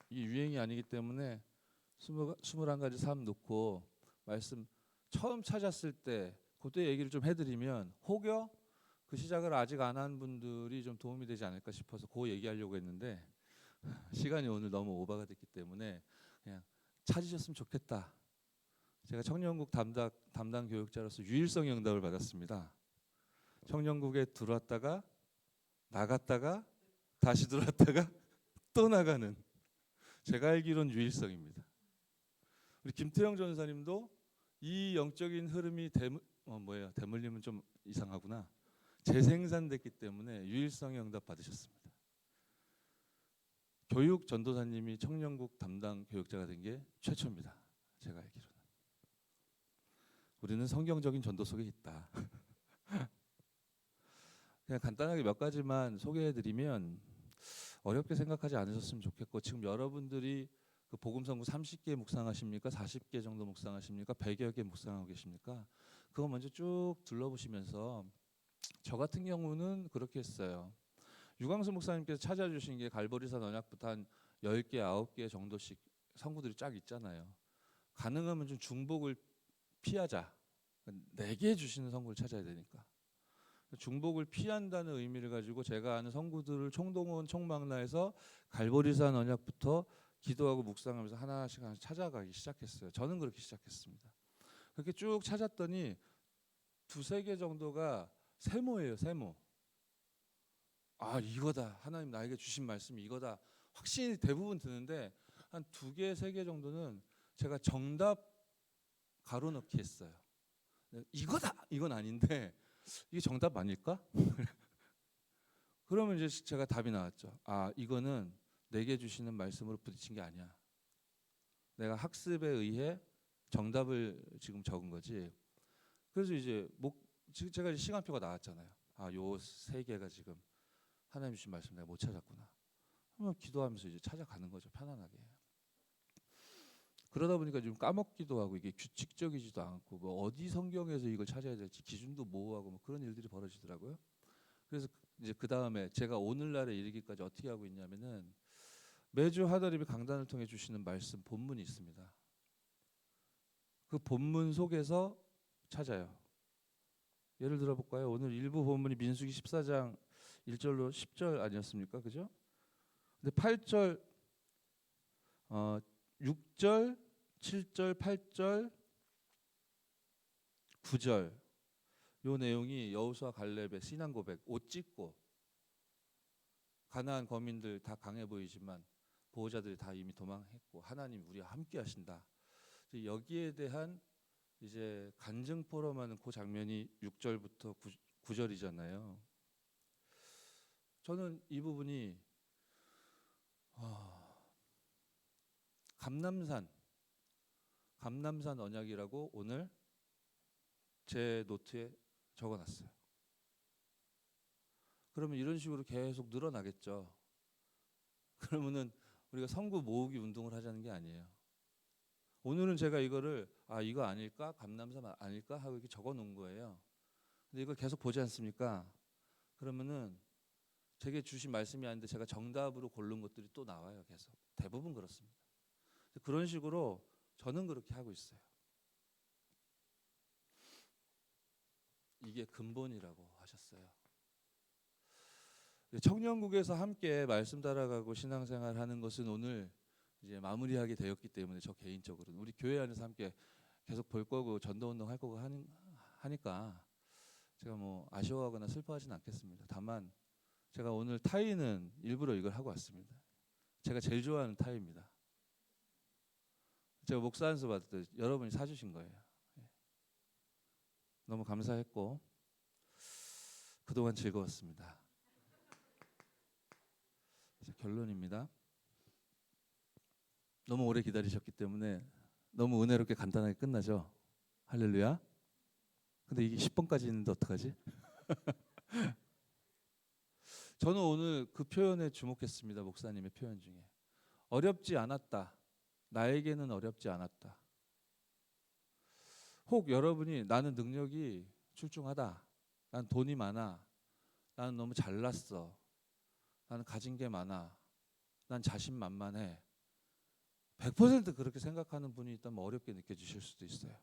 이 유행이 아니기 때문에 21가지 삶 놓고 말씀 처음 찾았을 때 그때 얘기를 좀 해드리면 혹여 그 시작을 아직 안 한 분들이 좀 도움이 되지 않을까 싶어서 그 얘기하려고 했는데 시간이 오늘 너무 오버가 됐기 때문에 그냥 찾으셨으면 좋겠다. 제가 청년국 담당 교육자로서 유일성의 응답을 받았습니다. 청년국에 들어왔다가 나갔다가 다시 들어왔다가 또 나가는 제가 알기로는 유일성입니다. 우리 김태형 전사님도 이 영적인 흐름이 대물림은 좀 이상하구나. 재생산됐기 때문에 유일성의 응답 받으셨습니다. 교육 전도사님이 청년국 담당 교육자가 된 게 최초입니다. 제가 알기로는. 우리는 성경적인 전도 속에 있다. 그냥 간단하게 몇 가지만 소개해드리면 어렵게 생각하지 않으셨으면 좋겠고 지금 여러분들이 그 복음성구 30개 묵상하십니까? 40개 정도 묵상하십니까? 100여 개 묵상하고 계십니까? 그거 먼저 쭉 둘러보시면서 저 같은 경우는 그렇게 했어요. 유광수 목사님께서 찾아주신 게 갈보리산 언약부터 한 10개, 9개 정도씩 성구들이 쫙 있잖아요. 가능하면 좀 중복을 피하자. 4개 주시는 성구를 찾아야 되니까. 중복을 피한다는 의미를 가지고 제가 아는 성구들을 총동원 총망라해서 갈보리산 언약부터 기도하고 묵상하면서 하나씩 찾아가기 시작했어요. 저는 그렇게 시작했습니다. 그렇게 쭉 찾았더니 두세 개 정도가 세모예요, 세모. 아, 이거다. 하나님 나에게 주신 말씀이 이거다. 확신이 대부분 드는데 한 두 개, 세 개 정도는 제가 정답 가로넣기 했어요. 이거다. 이건 아닌데 이게 정답 아닐까? 그러면 이제 제가 답이 나왔죠. 아, 이거는 내게 주시는 말씀으로 부딪힌 게 아니야. 내가 학습에 의해 정답을 지금 적은 거지. 그래서 이제 제가 이제 시간표가 나왔잖아요. 아, 요 세 개가 지금 하나님 주신 말씀 내가 못 찾았구나. 그러면 기도하면서 이제 찾아가는 거죠. 편안하게. 그러다 보니까 좀 까먹기도 하고 이게 규칙적이지도 않고 뭐 어디 성경에서 이걸 찾아야 될지 기준도 모호하고 뭐 그런 일들이 벌어지더라고요. 그래서 이제 그 다음에 제가 오늘날에 이르기까지 어떻게 하고 있냐면은 매주 하더리비 강단을 통해 주시는 말씀 본문이 있습니다. 그 본문 속에서 찾아요. 예를 들어 볼까요? 오늘 일부 본문이 민수기 14장 1절로 10절 아니었습니까? 그죠? 근데 8절 6절, 7절, 8절, 9절 요 내용이 여호수아 갈렙의 신앙 고백, 옷 찢고 가나안 거민들 다 강해 보이지만 보호자들이 다 이미 도망했고 하나님 우리와 함께 하신다. 여기에 대한 이제 간증 포럼하는 그 장면이 6절부터 9절이잖아요. 저는 이 부분이 감남산 언약이라고 오늘 제 노트에 적어놨어요. 그러면 이런 식으로 계속 늘어나겠죠. 그러면은 우리가 성구 모으기 운동을 하자는 게 아니에요. 오늘은 제가 이거를 이거 아닐까? 감남산 아닐까? 하고 이렇게 적어놓은 거예요. 근데 이걸 계속 보지 않습니까? 그러면은 제게 주신 말씀이 아닌데 제가 정답으로 고른 것들이 또 나와요. 계속 대부분 그렇습니다. 그런 식으로 저는 그렇게 하고 있어요. 이게 근본이라고 하셨어요. 청년국에서 함께 말씀 따라가고 신앙생활 하는 것은 오늘 이제 마무리하게 되었기 때문에 저 개인적으로는 우리 교회 안에서 함께 계속 볼 거고 전도운동 할 거고 하니까 제가 뭐 아쉬워하거나 슬퍼하지는 않겠습니다. 다만 제가 오늘 타이는 일부러 이걸 하고 왔습니다. 제가 제일 좋아하는 타이입니다. 제가 목사 안수 받을 때 여러분이 사주신 거예요. 너무 감사했고 그동안 즐거웠습니다. 결론입니다. 너무 오래 기다리셨기 때문에 너무 은혜롭게 간단하게 끝나죠. 할렐루야. 근데 이게 10번까지 있는데 어떡하지? 저는 오늘 그 표현에 주목했습니다. 목사님의 표현 중에 어렵지 않았다. 나에게는 어렵지 않았다. 혹 여러분이 나는 능력이 출중하다. 난 돈이 많아. 나는 너무 잘났어. 나는 가진 게 많아. 난 자신만만해. 100% 그렇게 생각하는 분이 있다면 어렵게 느껴지실 수도 있어요.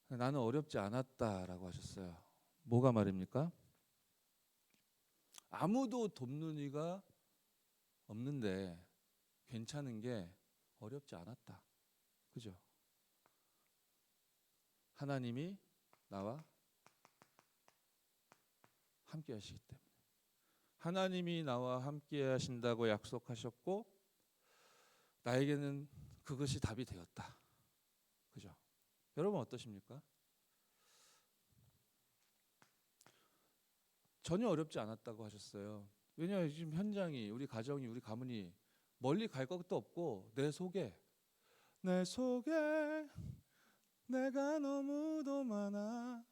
나는 어렵지 않았다라고 하셨어요. 뭐가 말입니까? 아무도 돕는 이가 없는데 괜찮은 게 어렵지 않았다. 그죠? 하나님이 나와 함께 하시기 때문에. 하나님이 나와 함께 하신다고 약속하셨고 나에게는 그것이 답이 되었다. 그죠? 여러분 어떠십니까? 전혀 어렵지 않았다고 하셨어요. 왜냐하면 지금 현장이 우리 가정이 우리 가문이 멀리 갈 것도 없고 내 속에 내가 너무도 많아.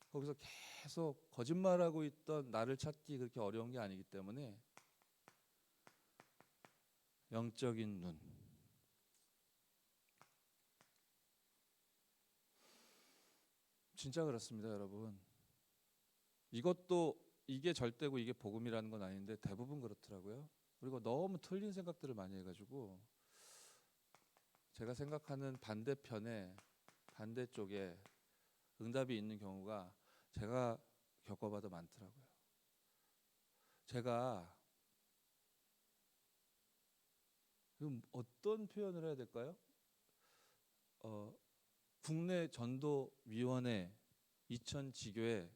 거기서 계속 거짓말하고 있던 나를 찾기 그렇게 어려운 게 아니기 때문에 영적인 눈. 진짜 그렇습니다, 여러분. 이게 절대고 이게 복음이라는 건 아닌데 대부분 그렇더라고요. 그리고 너무 틀린 생각들을 많이 해가지고 제가 생각하는 반대쪽에 응답이 있는 경우가 제가 겪어봐도 많더라고요. 제가 어떤 표현을 해야 될까요? 국내 전도위원회 이천지교회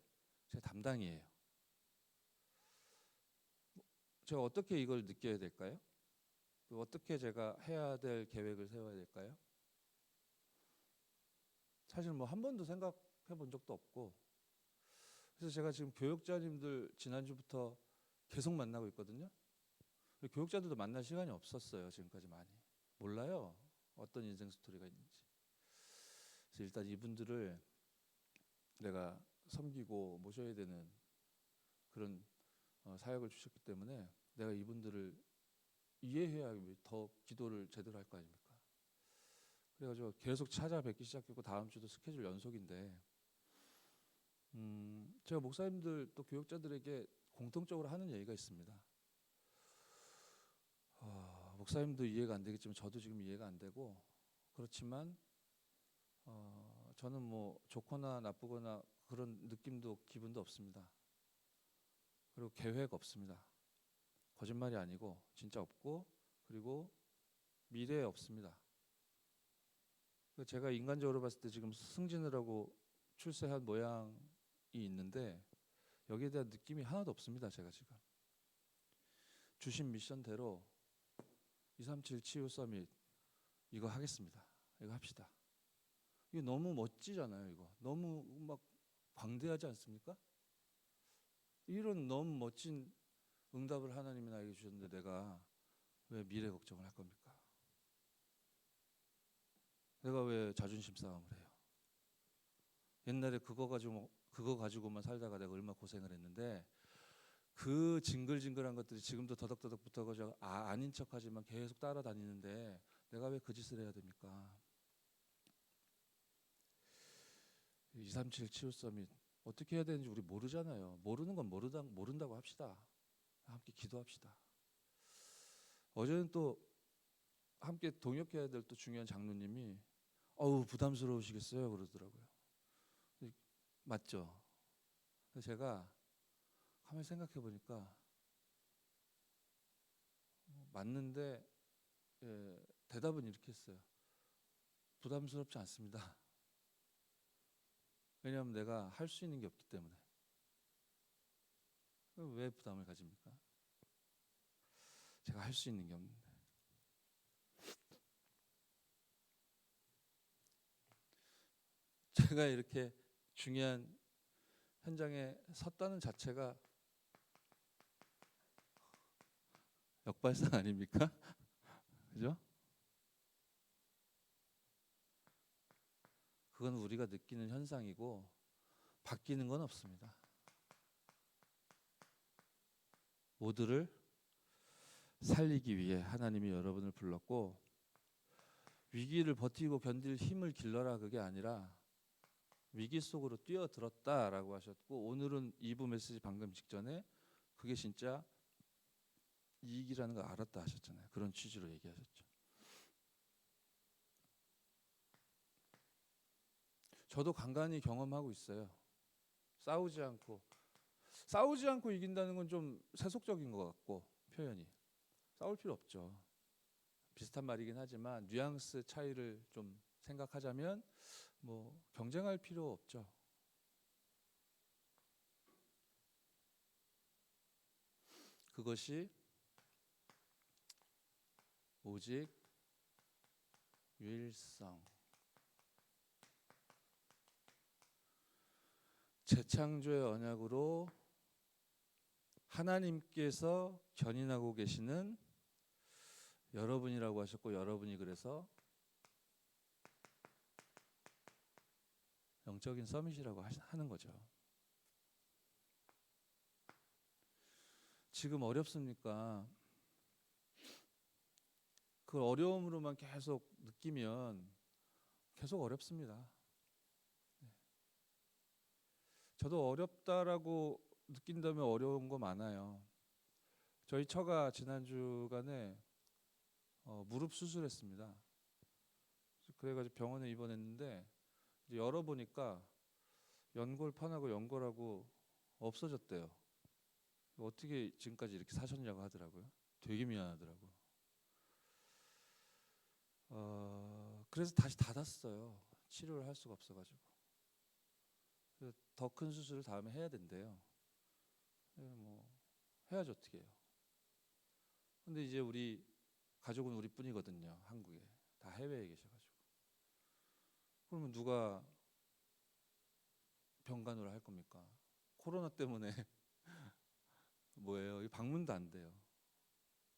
제 담당이에요. 제가 어떻게 이걸 느껴야 될까요? 어떻게 제가 해야 될 계획을 세워야 될까요? 사실 뭐 한 번도 생각해 본 적도 없고, 그래서 제가 지금 교육자님들 지난주부터 계속 만나고 있거든요. 교육자들도 만날 시간이 없었어요. 지금까지 많이 몰라요, 어떤 인생 스토리가 있는지. 그래서 일단 이분들을 내가 섬기고 모셔야 되는 그런 사역을 주셨기 때문에 내가 이분들을 이해해야 더 기도를 제대로 할 거 아닙니까? 그래가지고 계속 찾아뵙기 시작했고, 다음 주도 스케줄 연속인데, 제가 목사님들 또 교육자들에게 공통적으로 하는 얘기가 있습니다. 목사님도 이해가 안 되겠지만 저도 지금 이해가 안 되고, 그렇지만 저는 뭐 좋거나 나쁘거나 그런 느낌도 기분도 없습니다. 그리고 계획 없습니다. 거짓말이 아니고 진짜 없고, 그리고 미래에 없습니다. 제가 인간적으로 봤을 때 지금 승진을 하고 출세한 모양이 있는데 여기에 대한 느낌이 하나도 없습니다. 제가 지금 주신 미션대로 237 치유 서밋 이거 하겠습니다. 이거 합시다. 이게 너무 멋지잖아요. 이거 너무 막 광대하지 않습니까? 이런 너무 멋진 응답을 하나님이 나에게 주셨는데 내가 왜 미래 걱정을 할 겁니까? 내가 왜 자존심 싸움을 해요? 옛날에 그거 가지고만 살다가 내가 얼마나 고생을 했는데, 그 징글징글한 것들이 지금도 더덕더덕 붙어가지고 아닌 척하지만 계속 따라다니는데 내가 왜 그 짓을 해야 됩니까? 237 치유 서밋 어떻게 해야 되는지 우리 모르잖아요. 모르는 건 모른다고 합시다. 함께 기도합시다. 어제는 또 함께 동역해야 될 또 중요한 장로님이 어우 부담스러우시겠어요 그러더라고요. 맞죠? 그래서 제가 가만히 생각해 보니까 맞는데, 대답은 이렇게 했어요. 부담스럽지 않습니다. 왜냐하면 내가 할 수 있는 게 없기 때문에. 왜 부담을 가집니까? 제가 할 수 있는 게 없는데. 제가 이렇게 중요한 현장에 섰다는 자체가 역발상 아닙니까? 그죠? 그건 우리가 느끼는 현상이고 바뀌는 건 없습니다. 모두를 살리기 위해 하나님이 여러분을 불렀고, 위기를 버티고 견딜 힘을 길러라 그게 아니라 위기 속으로 뛰어들었다라고 하셨고, 오늘은 2부 메시지 방금 직전에 그게 진짜 이익이라는 걸 알았다 하셨잖아요. 그런 취지로 얘기하셨죠. 저도 간간히 경험하고 있어요. 싸우지 않고 이긴다는 건 좀 세속적인 것 같고, 표현이 싸울 필요 없죠. 비슷한 말이긴 하지만 뉘앙스 차이를 좀 생각하자면 뭐 경쟁할 필요 없죠. 그것이 오직 유일성, 재창조의 언약으로 하나님께서 견인하고 계시는 여러분이라고 하셨고, 여러분이 그래서 영적인 서밋이라고 하는 거죠. 지금 어렵습니까? 그 어려움으로만 계속 느끼면 계속 어렵습니다. 저도 어렵다라고 느낀다면 어려운 거 많아요. 저희 처가 지난 주간에 무릎 수술했습니다. 그래가지고 병원에 입원했는데 열어보니까 연골판하고 연골하고 없어졌대요. 어떻게 지금까지 이렇게 사셨냐고 하더라고요. 되게 미안하더라고. 그래서 다시 닫았어요. 치료를 할 수가 없어가지고. 더 큰 수술을 다음에 해야 된대요. 뭐 해야지 어떻게 해요. 근데 이제 우리 가족은 우리뿐이거든요. 한국에 다 해외에 계셔가지고. 그러면 누가 병간호를 할 겁니까? 코로나 때문에 뭐예요? 방문도 안 돼요.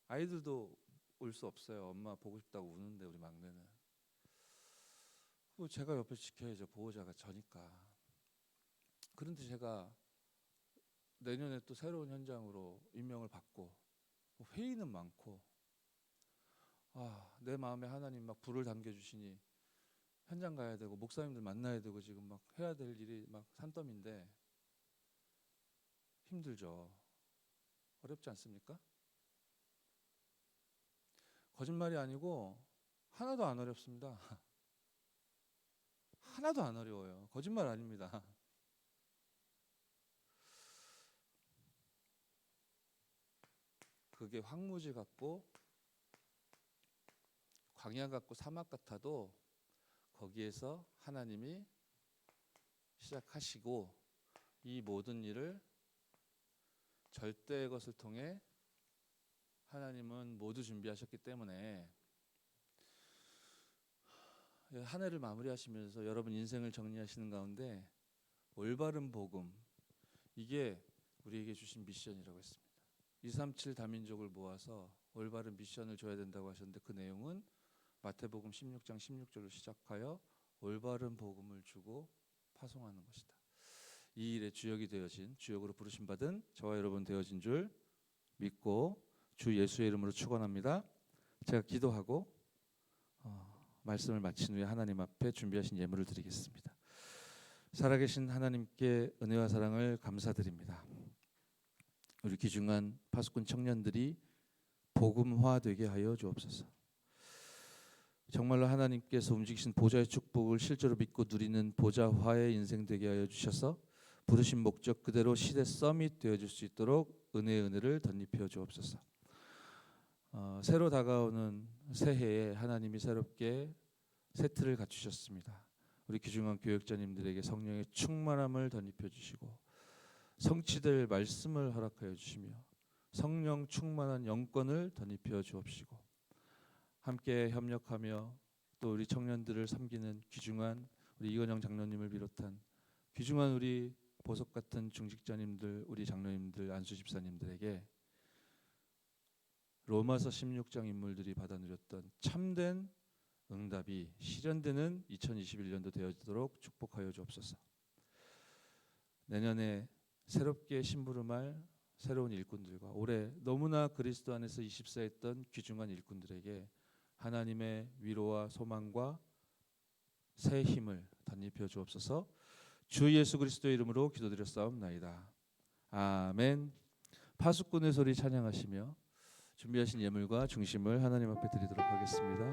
아이들도 올 수 없어요. 엄마 보고 싶다고 우는데 우리 막내는. 제가 옆에 지켜야죠. 보호자가 저니까. 그런데 제가 내년에 또 새로운 현장으로 임명을 받고 회의는 많고 내 마음에 하나님 막 불을 담겨주시니 현장 가야 되고 목사님들 만나야 되고 지금 막 해야 될 일이 막 산더미인데 힘들죠. 어렵지 않습니까? 거짓말이 아니고 하나도 안 어렵습니다. 하나도 안 어려워요. 거짓말 아닙니다. 그게 황무지 같고 광야 같고 사막 같아도 거기에서 하나님이 시작하시고 이 모든 일을 절대의 것을 통해 하나님은 모두 준비하셨기 때문에 한 해를 마무리하시면서 여러분 인생을 정리하시는 가운데 올바른 복음, 이게 우리에게 주신 미션이라고 했습니다. 237 다민족을 모아서 올바른 미션을 줘야 된다고 하셨는데 그 내용은 마태복음 16장 16절로 시작하여 올바른 복음을 주고 파송하는 것이다. 이 일의 주역이 되어진, 주역으로 부르심 받은 저와 여러분 되어진 줄 믿고 주 예수의 이름으로 축원합니다. 제가 기도하고 말씀을 마친 후에 하나님 앞에 준비하신 예물을 드리겠습니다. 살아계신 하나님께 은혜와 사랑을 감사드립니다. 우리 귀중한 파수꾼 청년들이 복음화되게 하여 주옵소서. 정말로 하나님께서 움직이신 보좌의 축복을 실제로 믿고 누리는 보좌화의 인생 되게 하여 주셔서 부르신 목적 그대로 시대 서밋 되어줄 수 있도록 은혜를 덧입혀 주옵소서. 새로 다가오는 새해에 하나님이 새롭게 세트를 갖추셨습니다. 우리 귀중한 교역자님들에게 성령의 충만함을 덧입혀 주시고 성취될 말씀을 허락하여 주시며 성령 충만한 영권을 덧입혀 주옵시고 함께 협력하며 또 우리 청년들을 섬기는 귀중한 우리 이건영 장로님을 비롯한 귀중한 우리 보석 같은 중직자님들, 우리 장로님들, 안수 집사님들에게 로마서 16장 인물들이 받아 누렸던 참된 응답이 실현되는 2021년도 되어지도록 축복하여 주옵소서. 내년에 새롭게 심부름할 새로운 일꾼들과 올해 너무나 그리스도 안에서 24했던 귀중한 일꾼들에게 하나님의 위로와 소망과 새 힘을 덧입혀 주옵소서. 주 예수 그리스도의 이름으로 기도드렸사옵나이다. 아멘. 파수꾼의 소리 찬양하시며 준비하신 예물과 중심을 하나님 앞에 드리도록 하겠습니다.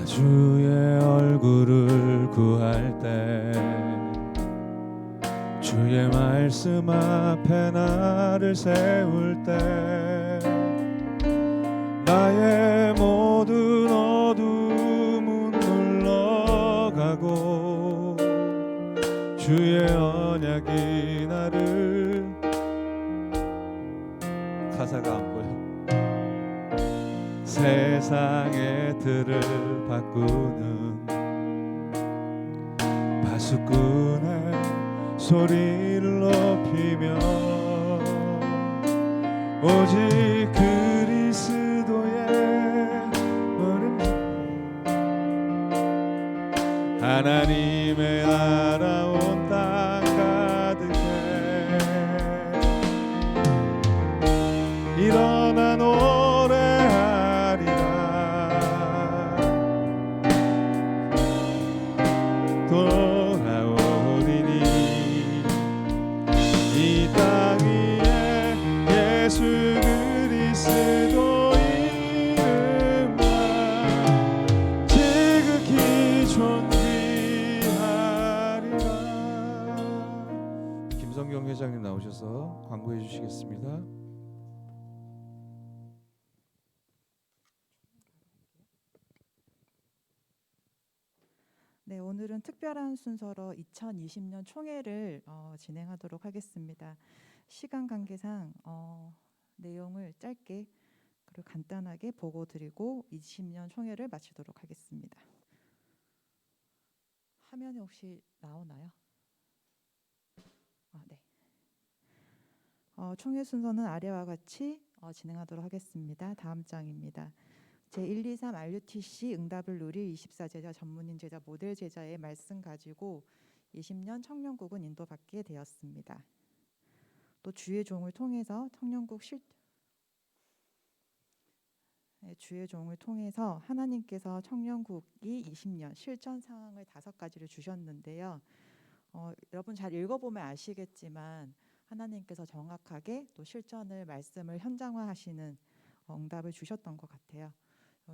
주의 얼굴을 구할 때 주의 말씀 앞에 나를 세울 때 나의 모든 어둠은 물러가고 주의 언약이 나를 가사가 안 보여. 세상의 틀을 바꾸는 파수꾼의 소리를 높이며 오직 그리스도의 어린 하나님의 나라 온 땅 가득해 일어나 노래하리라 돌아오리니 이 땅 위에 예수 그리스도 이름만 지극히 존귀하니 기도하겠습니다. 네, 오늘은 특별한 순서로 2020년 총회를 진행하도록 하겠습니다. 시간 관계상 내용을 짧게 그리고 간단하게 보고 드리고 20년 총회를 마치도록 하겠습니다. 화면에 혹시 나오나요? 네. 총회 순서는 아래와 같이 진행하도록 하겠습니다. 다음 장입니다. 제123 RUTC 응답을 누릴 24제자 전문인 제자 모델 제자의 말씀 가지고 20년 청년국은 인도받게 되었습니다. 또 주의 종을 통해서 주의 종을 통해서 하나님께서 청년국이 20년 실천 상황을 5가지를 주셨는데요. 여러분 잘 읽어보면 아시겠지만 하나님께서 정확하게 또 실천을 말씀을 현장화하시는 응답을 주셨던 것 같아요.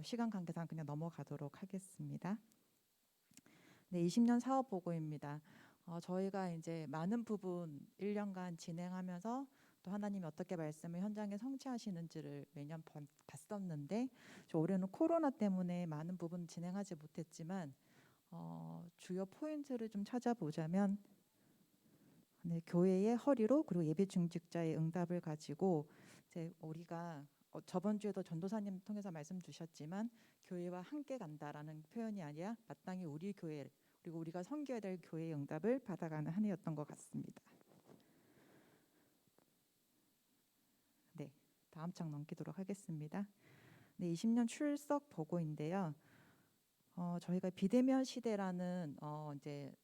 시간 관계상 그냥 넘어가도록 하겠습니다. 네, 20년 사업 보고입니다. 저희가 이제 많은 부분 1년간 진행하면서 또 하나님이 어떻게 말씀을 현장에 성취하시는지를 매년 봤었는데 올해는 코로나 때문에 많은 부분 진행하지 못했지만 주요 포인트를 좀 찾아보자면 네, 교회의 허리로 그리고 예배 중직자의 응답을 가지고 이제 우리가 저번 주에도 전도사님 통해서 말씀 주셨지만 교회와 함께 간다라는 표현이 아니라 마땅히 우리 교회 그리고 우리가 섬겨야 될 교회의 응답을 받아가는 한 해였던 것 같습니다. 네, 다음 장 넘기도록 하겠습니다. 네, 20년 출석 보고인데요. 저희가 비대면 시대라는 이제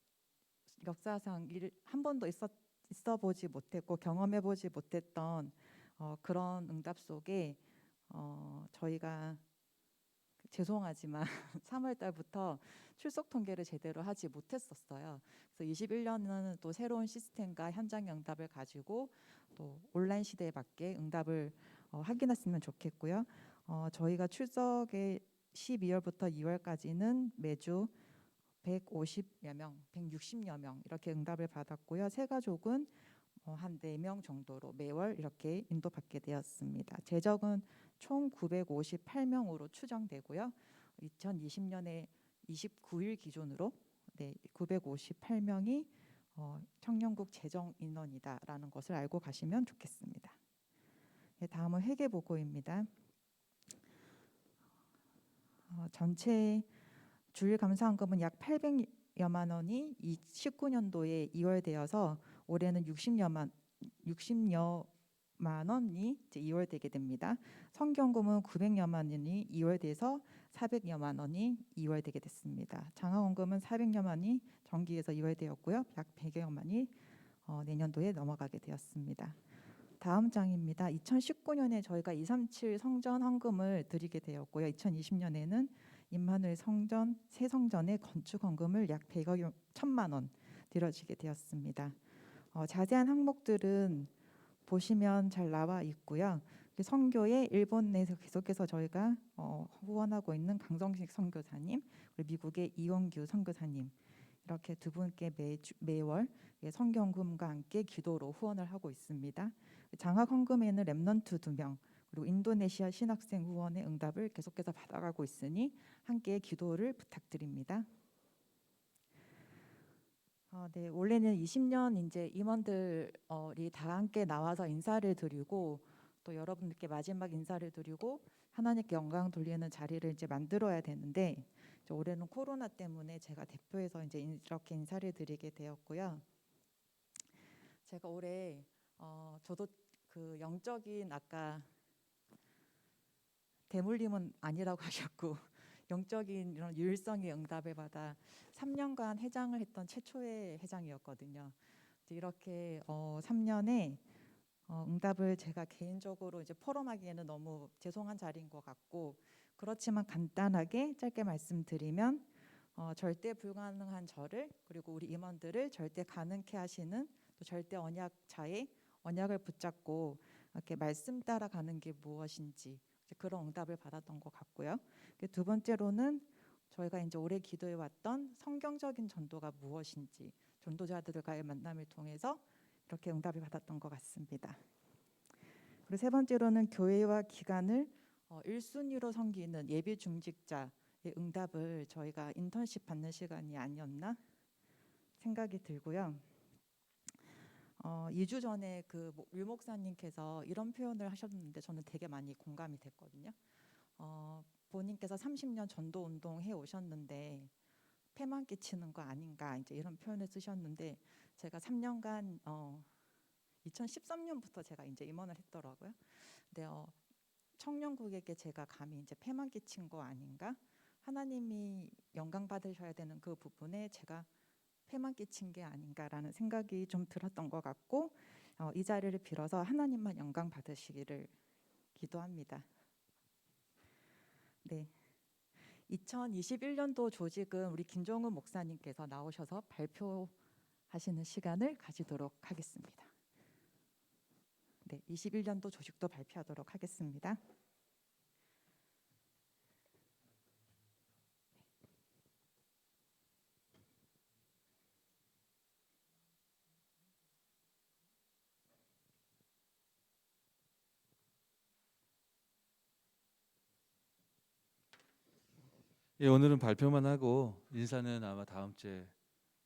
역사상 한 번도 있어 보지 못했고 경험해 보지 못했던 그런 응답 속에 저희가 죄송하지만 3월 달부터 출석 통계를 제대로 하지 못했었어요. 그래서 21년은 또 새로운 시스템과 현장 응답을 가지고 또 온라인 시대에 맞게 응답을 확인했으면 좋겠고요. 저희가 출석에 12월부터 2월까지는 매주 150여 명, 160여 명 이렇게 응답을 받았고요. 새가족은 한 4명 정도로 매월 이렇게 인도받게 되었습니다. 재적은 총 958명으로 추정되고요. 2020년에 29일 기준으로 958명이 청년국 재정 인원이다라는 것을 알고 가시면 좋겠습니다. 다음은 회계 보고입니다. 전체 주일 감사헌금은 약 800여만 원이 19년도에 이월되어서 올해는 60여만 원이 이제 이월되게 됩니다. 성경금은 900여만 원이 이월돼서 400여만 원이 이월되게 됐습니다. 장학원금은 400여만 원이 정기에서 이월되었고요. 약 100여만 원이 내년도에 넘어가게 되었습니다. 다음 장입니다. 2019년에 저희가 237 성전 헌금을 드리게 되었고요. 2020년에는 임마누엘 성전 새 성전의 건축 헌금을 약 100억 1천만 원 드려지게 되었습니다. 자세한 항목들은 보시면 잘 나와 있고요. 선교에 일본 내에서 계속해서 저희가 후원하고 있는 강성식 선교사님, 그리고 미국의 이원규 선교사님 이렇게 두 분께 매월 성경금과 함께 기도로 후원을 하고 있습니다. 장학 헌금에는 렘넌트 2명 그리고 인도네시아 신학생 후원의 응답을 계속해서 받아가고 있으니 함께 기도를 부탁드립니다. 네, 원래는 20년 이제 임원들이 다 함께 나와서 인사를 드리고 또 여러분들께 마지막 인사를 드리고 하나님께 영광 돌리는 자리를 이제 만들어야 되는데 올해는 코로나 때문에 제가 대표해서 이제 이렇게 인사를 드리게 되었고요. 제가 올해 저도 그 영적인 아까 대물림은 아니라고 하셨고 영적인 이런 유일성의 응답을 받아 3년간 회장을 했던 최초의 회장이었거든요. 이렇게 3년에 응답을 제가 개인적으로 이제 포럼하기에는 너무 죄송한 자리인 것 같고 그렇지만 간단하게 짧게 말씀드리면 절대 불가능한 저를 그리고 우리 임원들을 절대 가능케 하시는 또 절대 언약자의 언약을 붙잡고 이렇게 말씀 따라가는 게 무엇인지 그런 응답을 받았던 것 같고요. 두 번째로는 저희가 이제 올해 기도해 왔던 성경적인 전도가 무엇인지 전도자들과의 만남을 통해서 이렇게 응답을 받았던 것 같습니다. 그리고 세 번째로는 교회와 기관을 1순위로 섬기는 예비 중직자의 응답을 저희가 인턴십 받는 시간이 아니었나 생각이 들고요. 2주 전에 그 유 목사님께서 이런 표현을 하셨는데 저는 되게 많이 공감이 됐거든요. 본인께서 30년 전도 운동 해 오셨는데 폐만 끼치는 거 아닌가 이제 이런 표현을 쓰셨는데 제가 3년간 2013년부터 제가 이제 임원을 했더라고요. 근데 청년국에게 제가 감히 이제 폐만 끼친 거 아닌가? 하나님이 영광 받으셔야 되는 그 부분에 제가 폐만 끼친 게 아닌가라는 생각이 좀 들었던 것 같고 이 자리를 빌어서 하나님만 영광 받으시기를 기도합니다. 네. 2021년도 조직은 우리 김종은 목사님께서 나오셔서 발표하시는 시간을 가지도록 하겠습니다. 네, 21년도 조직도 발표하도록 하겠습니다. 예, 오늘은 발표만 하고 인사는 아마 다음 주에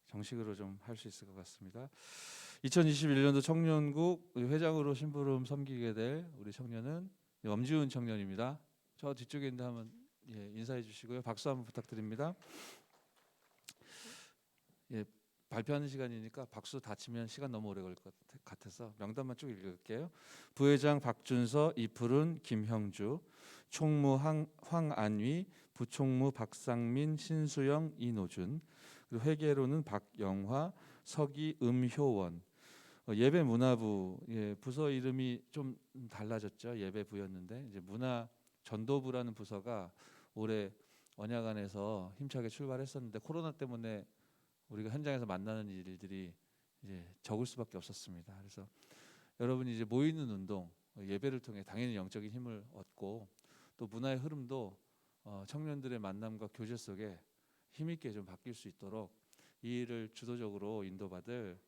정식으로 좀 할 수 있을 것 같습니다. 2021년도 청년국 회장으로 심부름 섬기게 될 우리 청년은 엄지훈 청년입니다. 저 뒤쪽에 있는데 한번 인사해 주시고요. 박수 한번 부탁드립니다. 예, 발표하는 시간이니까 박수 다 치면 시간 너무 오래 걸릴 것 같아서 명단만 쭉 읽을게요. 부회장 박준서, 이푸른, 김형주, 총무 황안위, 부총무 박상민, 신수영, 이노준, 그리고 회계로는 박영화, 서기, 음효원. 예배문화부 부서 이름이 좀 달라졌죠. 예배부였는데 이제 문화전도부라는 부서가 올해 언야간에서 힘차게 출발했었는데 코로나 때문에 우리가 현장에서 만나는 일들이 이제 적을 수밖에 없었습니다. 그래서 여러분이 이제 모이는 운동, 예배를 통해 당연히 영적인 힘을 얻고 또 문화의 흐름도 청년들의 만남과 교제 속에 힘있게 좀 바뀔 수 있도록 이 일을 주도적으로 인도받을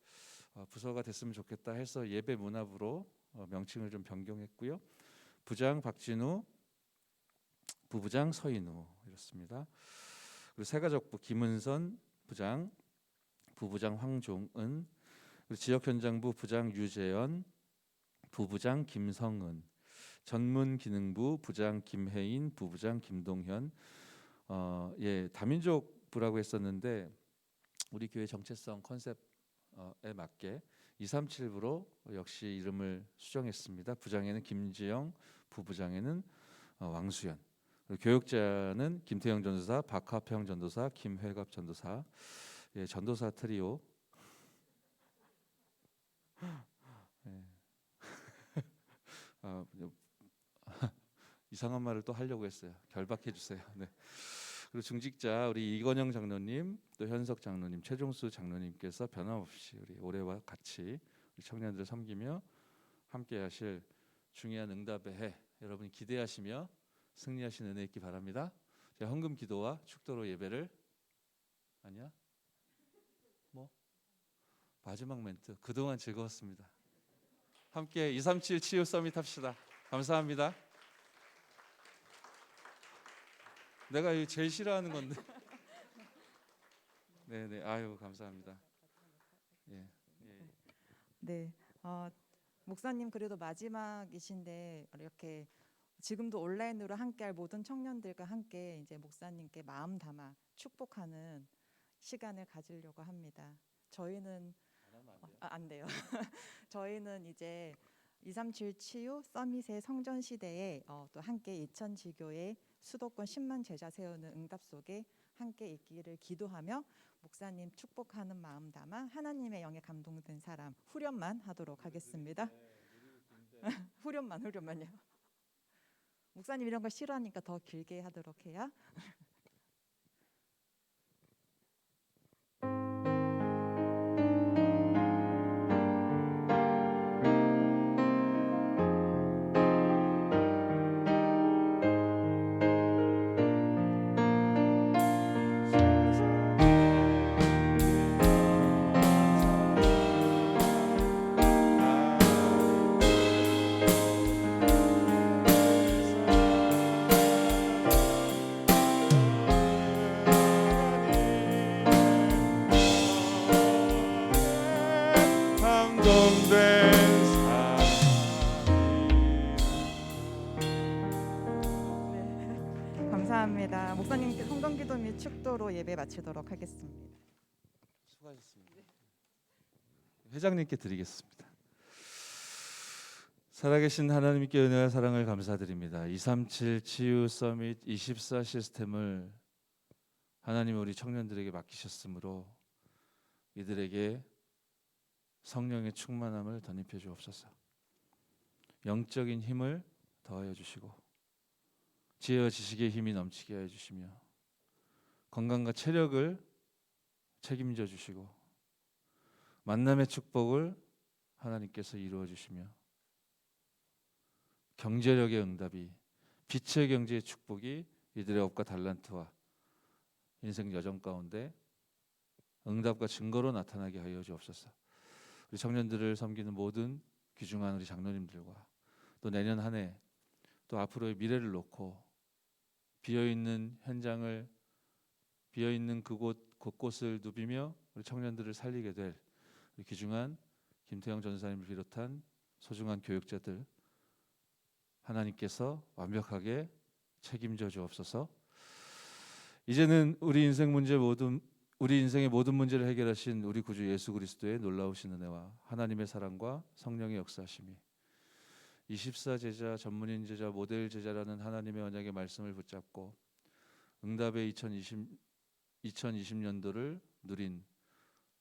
부서가 됐으면 좋겠다 해서 예배문화부로 명칭을 좀 변경했고요. 부장 박진우, 부부장 서인우 이렇습니다. 그리고 새가족부 김은선 부장, 부부장 황종은, 그리고 지역현장부 부장 유재현, 부부장 김성은, 전문기능부 부장 김혜인, 부부장 김동현. 다민족부라고 했었는데 우리 교회 정체성 컨셉에 맞게 237부로 역시 이름을 수정했습니다. 부장에는 김지영, 부부장에는 왕수연. 그리고 교육자는 김태영 전도사, 박하평 전도사, 김회갑 전도사. 전도사 트리오. 이상한 말을 또 하려고 했어요. 결박해 주세요. 네. 그리고 중직자 우리 이건영 장로님, 또 현석 장로님, 최종수 장로님께서 변함없이 우리 올해와 같이 우리 청년들을 섬기며 함께하실 중요한 응답의 해 여러분이 기대하시며 승리하신 은혜 있기 바랍니다. 제가 헌금 기도와 축도로 예배를 아니야? 뭐 마지막 멘트 그동안 즐거웠습니다. 함께 237 치유 서밋 합시다. 감사합니다. 내가 이거 제일 싫어하는 건데. 네네. 아유 감사합니다. 예. 네, 목사님 그래도 마지막이신데 이렇게 지금도 온라인으로 함께할 모든 청년들과 함께 이제 목사님께 마음 담아 축복하는 시간을 가지려고 합니다. 저희는 안 돼요. 저희는 이제 237 치유 서밋의 성전 시대에 또 함께 이천지교의 수도권 10만 제자 세우는 응답 속에 함께 있기를 기도하며 목사님 축복하는 마음 담아 하나님의 영에 감동된 사람 후렴만 하도록 하겠습니다. 후렴만요. 목사님 이런 거 싫어하니까 더 길게 하도록 해요. 및 축도로 예배 마치도록 하겠습니다. 수고하셨습니다. 회장님께 드리겠습니다. 살아계신 하나님께 은혜와 사랑을 감사드립니다. 237 치유 서밋 24 시스템을 하나님 우리 청년들에게 맡기셨으므로 이들에게 성령의 충만함을 덧입혀 주옵소서. 영적인 힘을 더하여 주시고 지혜와 지식의 힘이 넘치게 하여 주시며 건강과 체력을 책임져 주시고 만남의 축복을 하나님께서 이루어 주시며 경제력의 응답이 빛의 경제의 축복이 이들의 업과 달란트와 인생 여정 가운데 응답과 증거로 나타나게 하여 주옵소서. 우리 청년들을 섬기는 모든 귀중한 우리 장로님들과 또 내년 한 해 또 앞으로의 미래를 놓고 비어있는 현장을 비어있는 그곳 곳곳을 누비며 우리 청년들을 살리게 될 우리 귀중한 김태형 전사님을 비롯한 소중한 교육자들 하나님께서 완벽하게 책임져 주옵소서. 이제는 우리 인생의 모든 문제를 해결하신 우리 구주 예수 그리스도의 놀라우신 은혜와 하나님의 사랑과 성령의 역사하심이 24 제자, 전문인 제자, 모델 제자라는 하나님의 언약의 말씀을 붙잡고 응답의 2020년도를 누린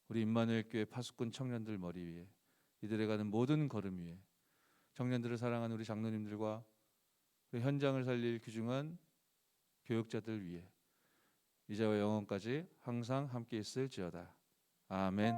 우리 임마누엘 교회 파수꾼 청년들 머리 위에 이들에 가는 모든 걸음 위에 청년들을 사랑하는 우리 장로님들과 그 현장을 살릴 귀중한 교육자들 위해 이제와 영원까지 항상 함께 있을지어다. 아멘.